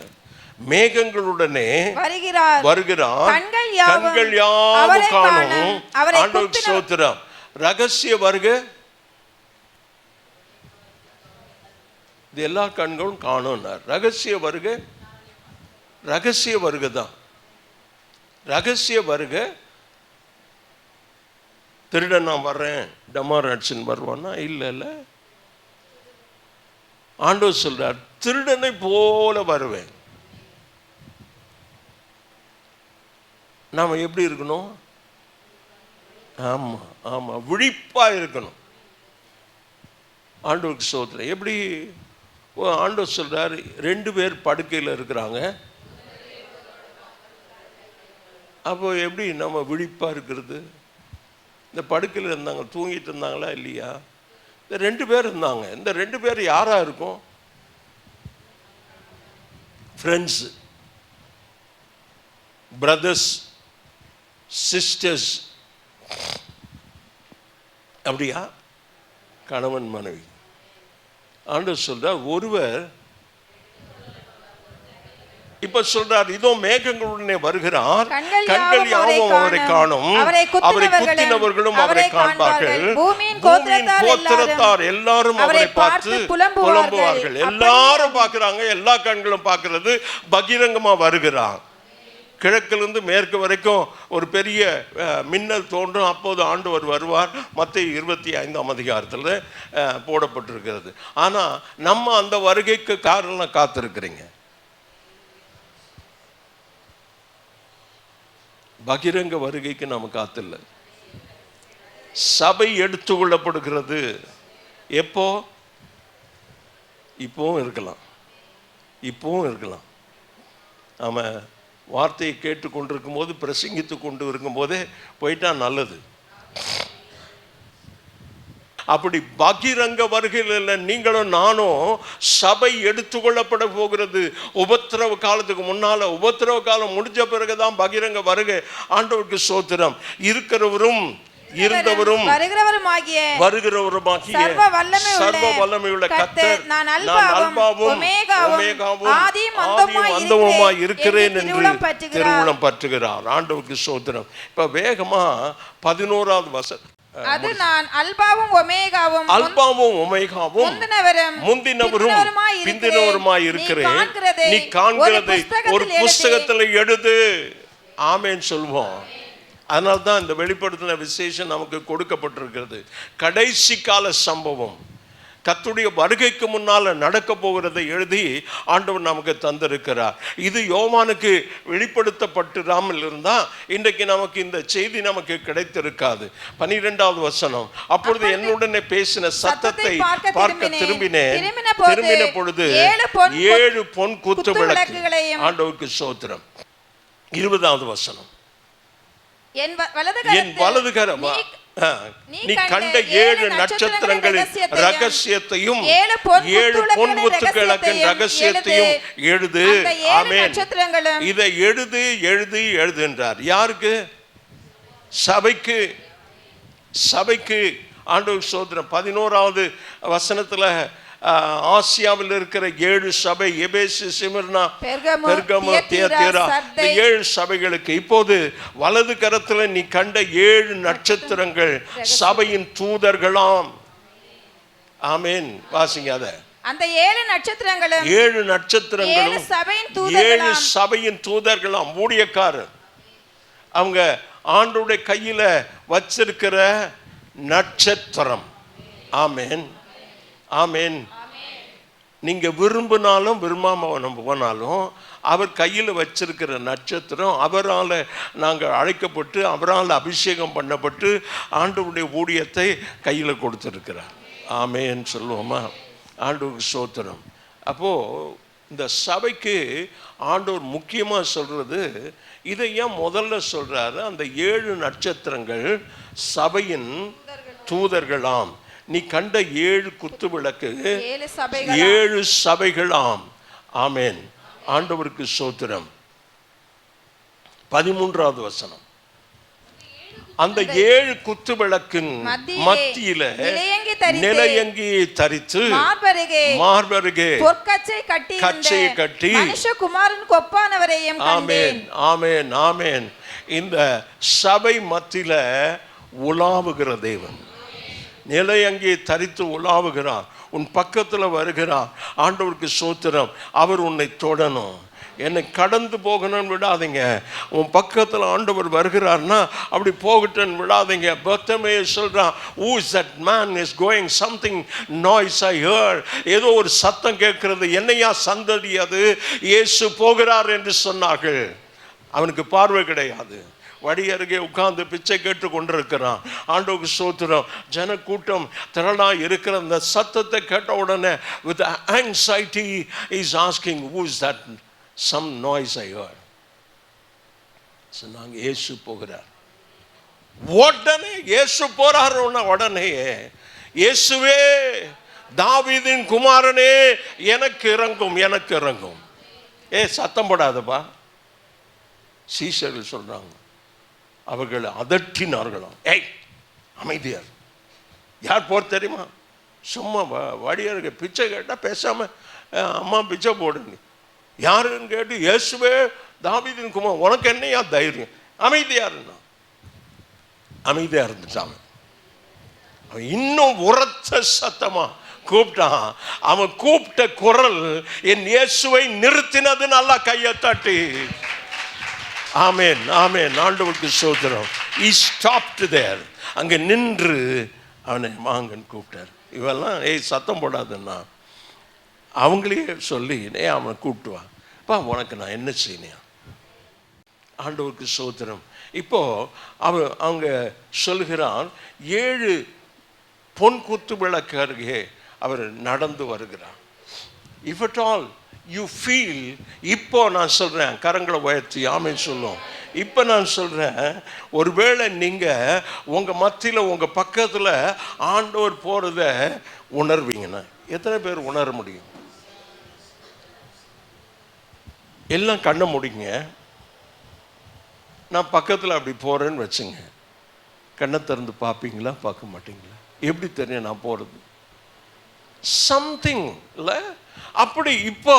மேகங்களுடனே வருகிறார். கண்கள் யாவும் காணும். ஆண்டவருக்கு ஸ்தோத்திரம். ரகசிய வருகை இது எல்லா கண்களும் காணும். ரகசிய வருகை, ரகசிய வருகை தான். ரகசிய வருகை. திருடன் நான் வர்றேன், டமார் அடிச்சுன்னு வருவான்னா இல்ல. ஆண்டவர் சொல்றார் திருடனை போல வருவேன். நாம எப்படி இருக்கணும்? ஆமா ஆமா, விழிப்பா இருக்கணும். ஆண்டவருக்கு ஸ்தோத்திரம். எப்படி? ஆண்டவர் சொல்றாரு 2 பேர் படுக்கையில் இருக்கிறாங்க. அப்போ எப்படி நம்ம விழிப்பா இருக்கிறது? இந்த படுக்கையில் இருந்தாங்க, தூங்கிட்டு இருந்தாங்களா இல்லையா? இந்த 2 பேர் இருந்தாங்க. இந்த 2 பேர் யாரா இருக்கும்? Friends, brothers, sisters. அப்படியா? கணவன் மனைவி. ஆண்டவர் சொல்றார் ஒருவர். இப்ப சொல்றார் இதோ மேகங்களுடனே வருகிறார், கண்கள் யாவும் அவரை காணும், அவரை குத்தினவர்களும் அவரை காண்பார்கள், பூமியின் கோத்திரத்தார் எல்லாரும் அவரை பார்த்து புலம்புவார்கள். எல்லாரும் பார்க்கிறாங்க, எல்லா கண்களும் பார்க்கிறது. பகிரங்கமா வருகிறார். கிழக்கிலிருந்து மேற்கு வரைக்கும் ஒரு பெரிய மின்னல் தோன்றும். அப்போது ஆண்டவர் வருவார். மத்தேயு 25ஆம் அதிகாரத்தில் போடப்பட்டிருக்கிறது. ஆனால் நம்ம அந்த வருகைக்கு காரணம் காத்திருக்கிறீங்க. பகிரங்க வருகைக்கு நாம் காத்தில்லை. சபை எடுத்துக்கொள்ளப்படுகிறது. எப்போ? இப்போவும் இருக்கலாம், இப்போவும் இருக்கலாம். ஆமாம், வார்த்தையை கேட்டுக்கொண்டிருக்கும் போது, பிரசங்கித்து கொண்டு இருக்கும் போதே போயிட்டா நல்லது. அப்படி பகிரங்க வருகையில் நீங்களும் நானும் சபை எடுத்துக்கொள்ளப்பட போகிறது. உபத்திரவ காலத்துக்கு முன்னால, உபத்திரவ காலம் முடிஞ்ச பிறகுதான் பகிரங்க வருகை. ஆண்டவருக்கு ஸ்தோத்திரம். இருக்கிறவரும் இருந்தவரும் வருகிறவருமாகிய சர்வ வல்லமையுள்ள கர்த்தர் நான் அல்பாவும் ஒமேகாவும் ஆதியும் அந்தமுமாய் இருக்கிறேன் என்று திருவுளம் பற்றுகிறார். ஆண்டவருக்கு ஸ்தோத்திரம். இப்ப வேகமா 11வது வசனம். அது நான் அல்பாவும் ஒமேகாவும் முந்தினவரும் பிந்தினவருமாய் இருக்கிறேன். நீ காண்கிறதை ஒரு புஸ்தகத்தில் எழுது. ஆமென் சொல்வோம். அதனால்தான் இந்த வெளிப்படுத்தின விசேஷம் நமக்கு கொடுக்கப்பட்டிருக்கிறது. கடைசி கால சம்பவம். கர்த்தருடைய வருகைக்கு முன்னால் நடக்க போகிறதை எழுதி ஆண்டவர் நமக்கு தந்திருக்கிறார். இது யோவானுக்கு வெளிப்படுத்தப்பட்டிராமல் இருந்தால் இன்றைக்கு நமக்கு இந்த செய்தி நமக்கு கிடைத்திருக்காது. 12வது வசனம், அப்பொழுது என்னுடனே பேசின சத்தத்தை பார்க்க திரும்பினேன். திரும்பின பொழுது 7 பொன் குத்து விளக்கு. ஆண்டவருக்கு ஸ்தோத்திரம். 20வது வசனம், என் வலது கரம் நீ கண்ட 7 நட்சத்திரங்களின் ரகசியத்தையும் 7 பொன் முத்துக்களின் ரகசியத்தையும் எழுது. ஆமென். இதை எழுது எழுது எழுது என்றார். யாருக்கு? சபைக்கு. சபைக்கு. ஆண்டவர் ஸ்தோத்திரம். 11வது வசனத்துல ஆசியாவில் இருக்கிற 7 சபை, எபேசு, சிமிர்னா, பெர்கமு, தியத்தீரா, இந்த 7 சபைகளுக்கு. இப்போது வலது கரத்துல நீ கண்ட 7 நட்சத்திரங்கள் சபையின் தூதர்களாம். ஆமென். வாசிங்க அத. அந்த 7 நட்சத்திரங்களும் 7 நட்சத்திரங்களும் 7 சபையின் தூதர்களாம், ஊழியக்காரர். அவங்க ஆண்டவருடைய கையில வச்சிருக்கிற நட்சத்திரம். ஆமென். ஆமென். நீங்க விரும்பினாலும் விரும்பாம போனாலும் அவர் கையில் வச்சிருக்கிற நட்சத்திரம், அவரால் நாங்கள் அழைக்கப்பட்டு அவரால் அபிஷேகம் பண்ணப்பட்டு ஆண்டவருடைய ஊழியத்தை கையில் கொடுத்துருக்கிறார். ஆமென் சொல்லுவோமா? ஆண்டவருக்கு ஸ்தோத்திரம். அப்போது இந்த சபைக்கு ஆண்டவர் முக்கியமாக சொல்கிறது, இதை ஏன் முதல்ல சொல்கிறாரு? அந்த 7 நட்சத்திரங்கள் சபையின் தூதர்களாம். நீ கண்ட 7 குத்து விளக்கு 7 சபைகளாம். ஆமென். ஆண்டவருக்கு ஸ்தோத்திரம். 13வது வசனம், அந்த 7 குத்து விளக்கின் மத்தியில நிலையங்கியை தரித்து மார்பருகே கச்சையை கட்டி மனுஷகுமாரனுக்கு ஒப்பானவரையும் கண்டேன். ஆமென். ஆமென். இந்த சபை மத்தியில உலாவுகிற தேவன், நிலையங்கே தரித்து உலாவுகிறார், உன் பக்கத்தில் வருகிறார். ஆண்டவருக்கு ஸ்தோத்திரம். அவர் உன்னை தொடணும். என்னை கடந்து போகணும்னு விடாதீங்க. உன் பக்கத்தில் ஆண்டவர் வருகிறார்னா அப்படி போகட்டுன்னு விடாதீங்க. பர்த்தமே சொல்கிறான், who is that man is going something noise I heard. ஏதோ ஒரு சத்தம் கேட்கிறது. என்னையா சந்ததி அது? இயேசு போகிறார் என்று சொன்னார்கள். அவனுக்கு பார்வை கிடையாது. வடி அருகே உட்கார்ந்து பிச்சை கேட்டு கொண்டிருக்கிறான். ஆண்டவருக்கு ஸ்தோத்திரம். ஜன கூட்டம் திரளாக இருக்கிற அந்த சத்தத்தை கேட்ட உடனே with anxiety is asking, who is that? Some noise I heard. சொன்னாங்க, இயேசு போகிறார். உடனே இயேசு போறார். உடனே இயேசுவே, தாவீதின் குமாரனே, எனக்கு இறங்கும், எனக்கு இறங்கும். சத்தம் போடாதப்பா. சீஷர்கள் சொல்றாங்க. அவர்கள் அதட்டினார்களாம். ஏய் அமைதியார். யார் போர் தெரியுமா? சும்மா வடியாருக்கு பிச்சை கேட்டால் பேசாம அம்மா பிச்சை போடுங்க. யாருன்னு கேட்டு, இயேசுவே தாவீதின் குமாரன், உனக்கு என்னையா தைரியம்? அமைதியா இருந்தா. அமைதியா இருந்துட்டாங்க. அவன் இன்னும் உரத்த சத்தமா கூப்பிட்டான். அவன் கூப்பிட்ட குரல் என் இயேசுவை நிறுத்தினது. நல்லா கையை தட்டி. ஆமென். ஆமென். ஆண்டவருக்கு ஸ்தோத்திரம். he stopped there. அங்கே நின்று அவனை வாங்கன்னு கூப்பிட்டார். இவெல்லாம் சத்தம் போடாதுன்னா அவங்களே சொல்லி அவனை கூப்பிட்டு வாப்பா, உனக்கு நான் என்ன செய்யணும்? ஆண்டவருக்கு ஸ்தோத்திரம். இப்போ அவங்க சொல்கிறான், 7 பொன் குத்து விளக்கு அருகே அவர் நடந்து வருகிறார். If at all you feel, இப்போ நான் சொல்கிறேன், கரங்களை உயர்த்தி ஆமென் சொல்லும். இப்போ நான் சொல்கிறேன், ஒருவேளை நீங்கள் உங்கள் மத்தியில் உங்கள் பக்கத்தில் ஆண்டவர் போகிறத உணர்வீங்கன்னா, எத்தனை பேர் உணர முடியும்? எல்லாம் கண்ணை முடிங்க. நான் பக்கத்தில் அப்படி போகிறேன்னு வச்சுங்க. கண்ணை திறந்து பார்ப்பீங்களா, பார்க்க மாட்டீங்களா? எப்படி தெரியும் நான் போகிறது? சம்திங் இல்லை அப்படி. இப்போ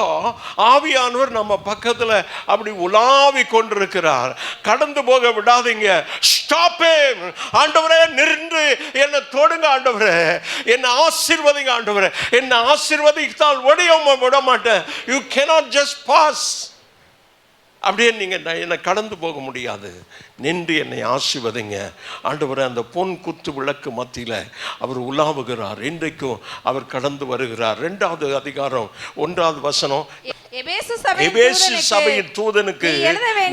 ஆவியானவர் நம்ம பக்கத்தில் அப்படி உலாவி கொண்டிருக்கிறார். கடந்து போக விடாதீங்க. ஸ்டாப். ஆண்டவரே நின்று என்னை தொடுங்க. ஆண்டவரே என்னை ஆசீர்வதிங்க. ஆண்டவரே என்னை ஆசீர்வதித்தால் விட மாட்டேன். You cannot just pass. அப்படியே நீங்கள் என்னை கடந்து போக முடியாது. நின்று என்னை ஆசீர்வதிங்க ஆண்டவரே. அந்த பொன் குத்து விளக்கு மத்தியில் அவர் உலாவுகிறார். இன்றைக்கும் அவர் கடந்து வருகிறார். 2வது அதிகாரம் 1வது வசனம். எபேசு சபையின் தூதனுக்கு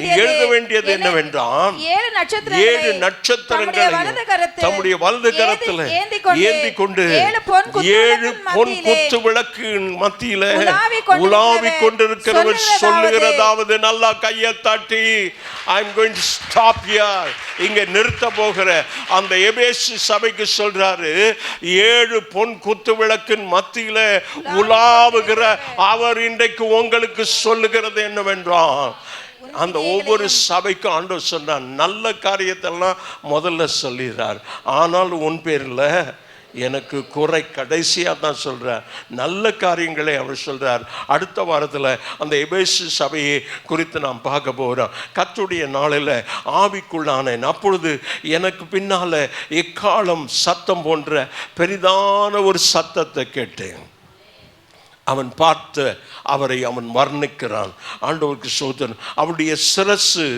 நீ எழுத வேண்டியது என்னவென்றால் 7 நட்சத்திரங்களை தம்முடைய வலது கரத்தில் ஏந்தி கொண்டு 7 பொன் குத்து விளக்கின் மத்தியில உலாவிக் கொண்டிருக்கிறவர் சொல்லுகிறதாவது, நல்லா கையை தட்டி, I am going to stop here, இங்க நிறுத்த போகிற அந்த எபேசு சபைக்கு சொல்றாரு, 7 பொன் குத்து விளக்கின் மத்தியில உலாவுகிற அவர் இன்றைக்கு உங்களுக்கு சொல்லுகிறது என்னவென்றால், அந்த ஒவ்வொரு சபைக்கும் ஆண்டவர் சொன்னார், நல்ல காரியத்தெல்லாம் முதல்ல சொல்லிடுறார். ஆனால் உன் பேரில் எனக்கு குறை கடைசியாக தான் சொல்கிறார். நல்ல காரியங்களை அவர் சொல்கிறார். அடுத்த வாரத்தில் அந்த எபேசு சபையை குறித்து நாம் பார்க்க போகிறோம். கர்த்தருடைய நாளில் ஆவிக்குள்ளானேன். அப்பொழுது எனக்கு பின்னால் எக்காலம் சத்தம் போன்ற பெரிதான ஒரு சத்தத்தை கேட்டேன். அவன் பார்த்து அவரை அவன் வர்ணிக்கிறான். ஆண்டவருக்கு ஸ்தோத்திரம். அவருடைய சிரசு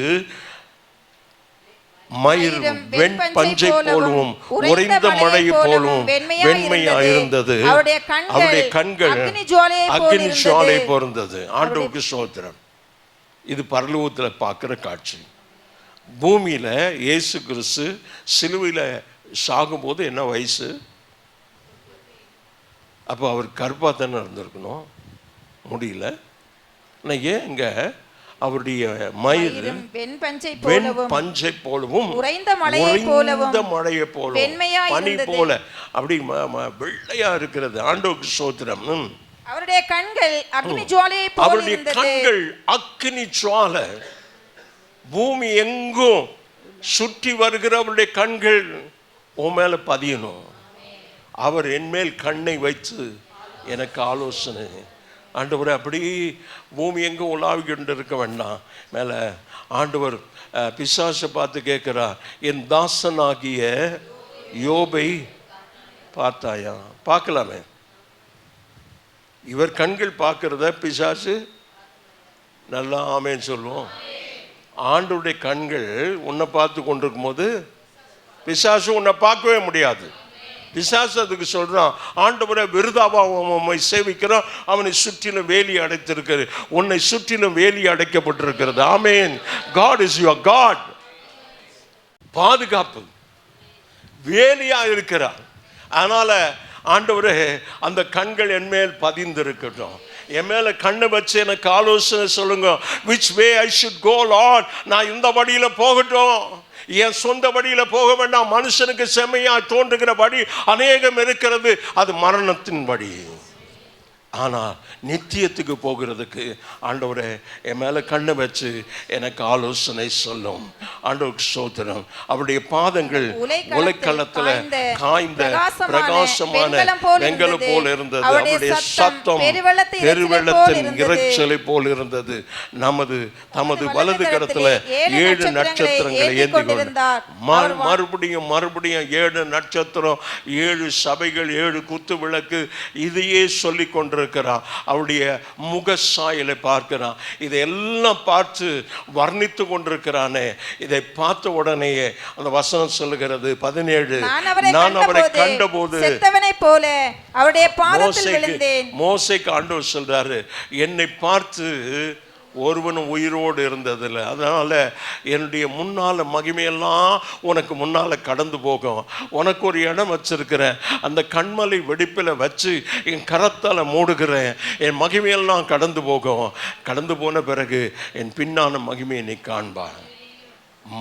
மயிர் வெண் பஞ்சை போலவும் உறைந்த மழையை போலவும் வெண்மையாக இருந்தது. அவருடைய கண்கள் அக்னி ஜுவாலை பொருந்தது. ஆண்டவருக்கு ஸ்தோத்திரம். இது பரலோகத்தில் பார்க்கிற காட்சி. பூமியில இயேசு கிறிஸ்து சிலுவையில் சாகும்போது என்ன வயசு? அப்போ அவர் கருப்பாக தானே இருந்திருக்கணும். முடியல. ஆனால் ஏன் இங்க அவருடைய மயிர் வெண் பஞ்சை போலவும் உறைந்த மழையை போலவும் பனி போல அப்படி வெள்ளையா இருக்கிறது. ஆண்டவருக்கு ஸ்தோத்திரம். அவருடைய கண்கள் அக்னி ஜுவாலையை போல இருந்தது. அவருடைய கண்கள் அக்னி ஜுவாலை. பூமி எங்கும் சுற்றி வருகிற அவருடைய கண்கள் உன் மேல பதியணும். அவர் என்மேல் கண்ணை வைத்து எனக்கு ஆலோசனை. ஆண்டவர் அப்படி பூமி எங்கும் உலாவி கொண்டு இருக்க வேண்டாம். மேலே ஆண்டவர் பிசாசை பார்த்து கேட்கிறார், என் தாசனாகிய யோபை பார்த்தாயா? பார்க்கலாமே. இவர் கண்கள் பார்க்கிறத பிசாசு நல்லா ஆமேன்னு சொல்லுவோம். ஆண்டவருடைய கண்கள் உன்னை பார்த்து கொண்டிருக்கும் போது பிசாசு உன்னை பார்க்கவே முடியாது. பிசாசு அதுக்கு சொல்றான், ஆண்டவரை விருதாவா உம்மை சேவிக்கிறான், அவனை சுற்றிலும் வேலி அடைத்திருக்கிறது, உன்னை சுற்றிலும் வேலி அடைக்கப்பட்டிருக்கிறது. ஆமென். God is your God. பாதுகாப்பு வேலியா இருக்கிறார். அதனால ஆண்டவரே அந்த கண்கள் என் மேல் பதிந்திருக்கட்டும். என் மேல கண்ணை வச்சு எனக்கு ஆலோசனை சொல்லுங்க. which way I should go Lord. நான் இந்த வழியில போகட்டும், என் சொந்த வழியில போக வேண்டாம். மனுஷனுக்கு செம்மையா தோன்றுகிற வழி அநேகம் இருக்கிறது, அது மரணத்தின் வழி. ஆனால் நித்தியத்துக்கு போகிறதுக்கு ஆண்டவரே என் மேலே கண்ணை வச்சு எனக்கு ஆலோசனை சொல்லும். ஆண்டவருக்கு ஸ்தோத்திரம். அவருடைய பாதங்கள் உலைக்களத்தில் காய்ந்த பிரகாசமான வெங்கலம் போல் இருந்தது. அவருடைய சத்தம் பெருவெள்ளத்தின் இரைச்சலை போல் இருந்தது. தமது வலது கரத்தில் 7 நட்சத்திரங்களை ஏந்தி கொண்டார். மறுபடியும் 7 நட்சத்திரம், 7 சபைகள், 7 குத்து விளக்கு, இதையே சொல்லிக் கொண்டு இருக்கிறான். அவருடைய முக சாயலை பார்க்கிறான். இதையெல்லாம் பார்த்து வர்ணித்து கொண்டிருக்கிறானே. இதை பார்த்த உடனேயே அந்த வசனம் சொல்லுகிறது 17, நான் அவரை கண்டபோது போல அவருடைய பாதத்தில் விழுந்தேன். மோசேக்கு ஆண்டவர் சொல்றாரு, என்னை பார்த்து ஒருவனும் உயிரோடு இருந்ததில்லை. அதனால என்னுடைய முன்னால மகிமையெல்லாம் உனக்கு முன்னால கடந்து போகும். உனக்கு ஒரு இடம் வச்சிருக்கிறேன், அந்த கண்மலை வெடிப்பில் வச்சு என் கரத்தால் மூடுகிறேன். என் மகிமையெல்லாம் கடந்து போகும். கடந்து போன பிறகு என் பின்னான மகிமையை நீ காண்பான்.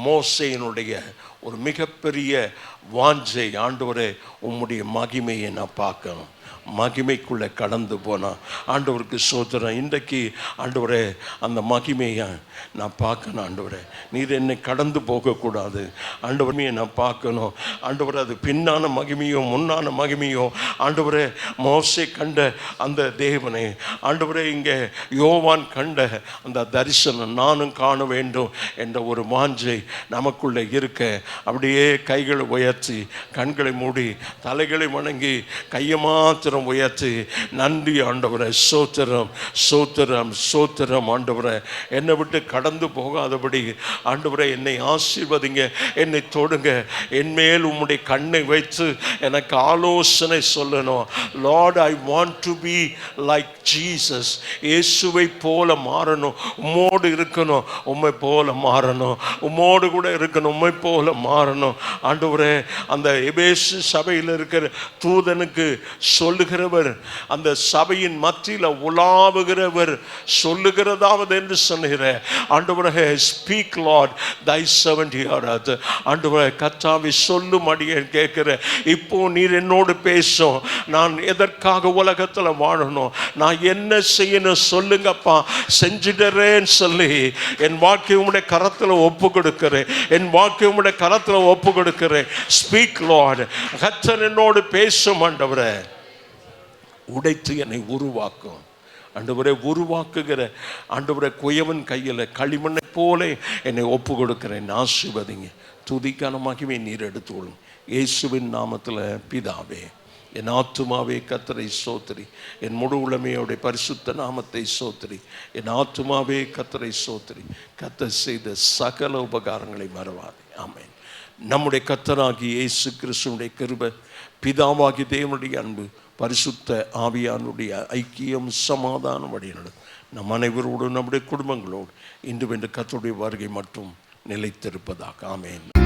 மோசேயினுடைய ஒரு மிகப்பெரிய வாஞ்சை, ஆண்டவரே உம்முடைய மகிமையை நான் பார்க்கணும். மகிமைக்குள்ளே கடந்து போனான். ஆண்டவருக்கு ஸ்தோத்திரம். இன்றைக்கு ஆண்டவரே அந்த மகிமையை நான் பார்க்கணும். ஆண்டவரே நீர் என்னை கடந்து போகக்கூடாது. ஆண்டவரையை நான் பார்க்கணும். ஆண்டவரே அது பின்னான மகிமையோ முன்னான மகிமையோ, ஆண்டவரே மோசே கண்ட அந்த தேவனை, ஆண்டவரே இங்கே யோவான் கண்ட அந்த தரிசனம் நானும் காண வேண்டும் என்ற ஒரு வாஞ்சை நமக்குள்ளே இருக்க அப்படியே கைகளை உயர்த்தி கண்களை மூடி தலைகளை வணங்கி கையை மாத்திரம் உயர்த்தி, நன்றி ஆண்டவரே, சோத்திரம் சோத்திரம் சோத்திரம் ஆண்டவரே, என்னை விட்டு கடந்து போகாதபடி ஆண்டவரே என்னை ஆசீர்வதிங்க, என்னை தொடுங்க, என் மேல் உம்முடைய கண்ணை வைத்து எனக்கு ஆலோசனை சொல்லணும். Lord, I want to be like Jesus. இயேசுவை போல மாறணும், உம்மோடு இருக்கணும், உம்மை போல மாறணும், உம்மோடு கூட இருக்கணும், உம்மை போல மாறணும். ஆண்டவரே, அந்த எபேசு சபையில் இருக்கிற தூதனுக்கு சொல்லுகிறவர், அந்த சபையின் மத்தியில் உலாவுகிறவர் சொல்லுகிறதாவது என்று சொன்னுகிற ஆண்டவரே, ஸ்பீக் லார்ட், தை servant heareth. ஆண்டவரே, கர்த்தாவே சொல்லும் அடியேன் கேட்கிற, இப்போ நீர் என்னோடு பேசும். நான் எதற்காக உலகத்தில் வாழணும், நான் என்ன செய்யணும் சொல்லுங்கப்பா, செஞ்சிடறேன்னு சொல்லி என் வாழ்க்கை உம்முடைய கரத்தில் ஒப்பு கொடுக்கிறேன், என் வாழ்க்கை உம்முடைய கரத்தில் ஒப்பு கொடுக்கிறேன். ஸ்பீக் லார்ட், கர்த்தர் என்னோடு பேசும். ஆண்டவரே, உடைத்து என்னை உருவாக்கும். ஆண்டவரே, உருவாக்குகிற ஆண்டவரே, குயவன் கையில் களிமண்ணை போல என்னை ஒப்பு கொடுக்கிறேன். ஆசீர்வதிங்க, துதிக்கான மகிமை நீர் எடுத்துக்கொள்ளும். இயேசுவின் நாமத்தில் பிதாவே. என் ஆத்துமாவே கர்த்தரை சோத்திரி, என் முழு உளமையோட பரிசுத்த நாமத்தை சோத்திரி. என் ஆத்துமாவே கர்த்தரை சோத்திரி, கர்த்தர் செய்த சகல உபகாரங்களை மறவாதே. ஆமென். நம்முடைய கர்த்தராகிய இயேசு கிறிஸ்துவினுடைய கிருபை, பிதாவாகி தேவனுடைய அன்பு, பரிசுத்த ஆவியானுடைய ஐக்கியம், சமாதானம் வழிநடத்தும் நம் அனைவரோடு, நம்முடைய குடும்பங்களோடு இன்று வென்று கர்த்தருடைய வருகை மட்டும் நிலைத்திருப்பதாக. ஆமென்.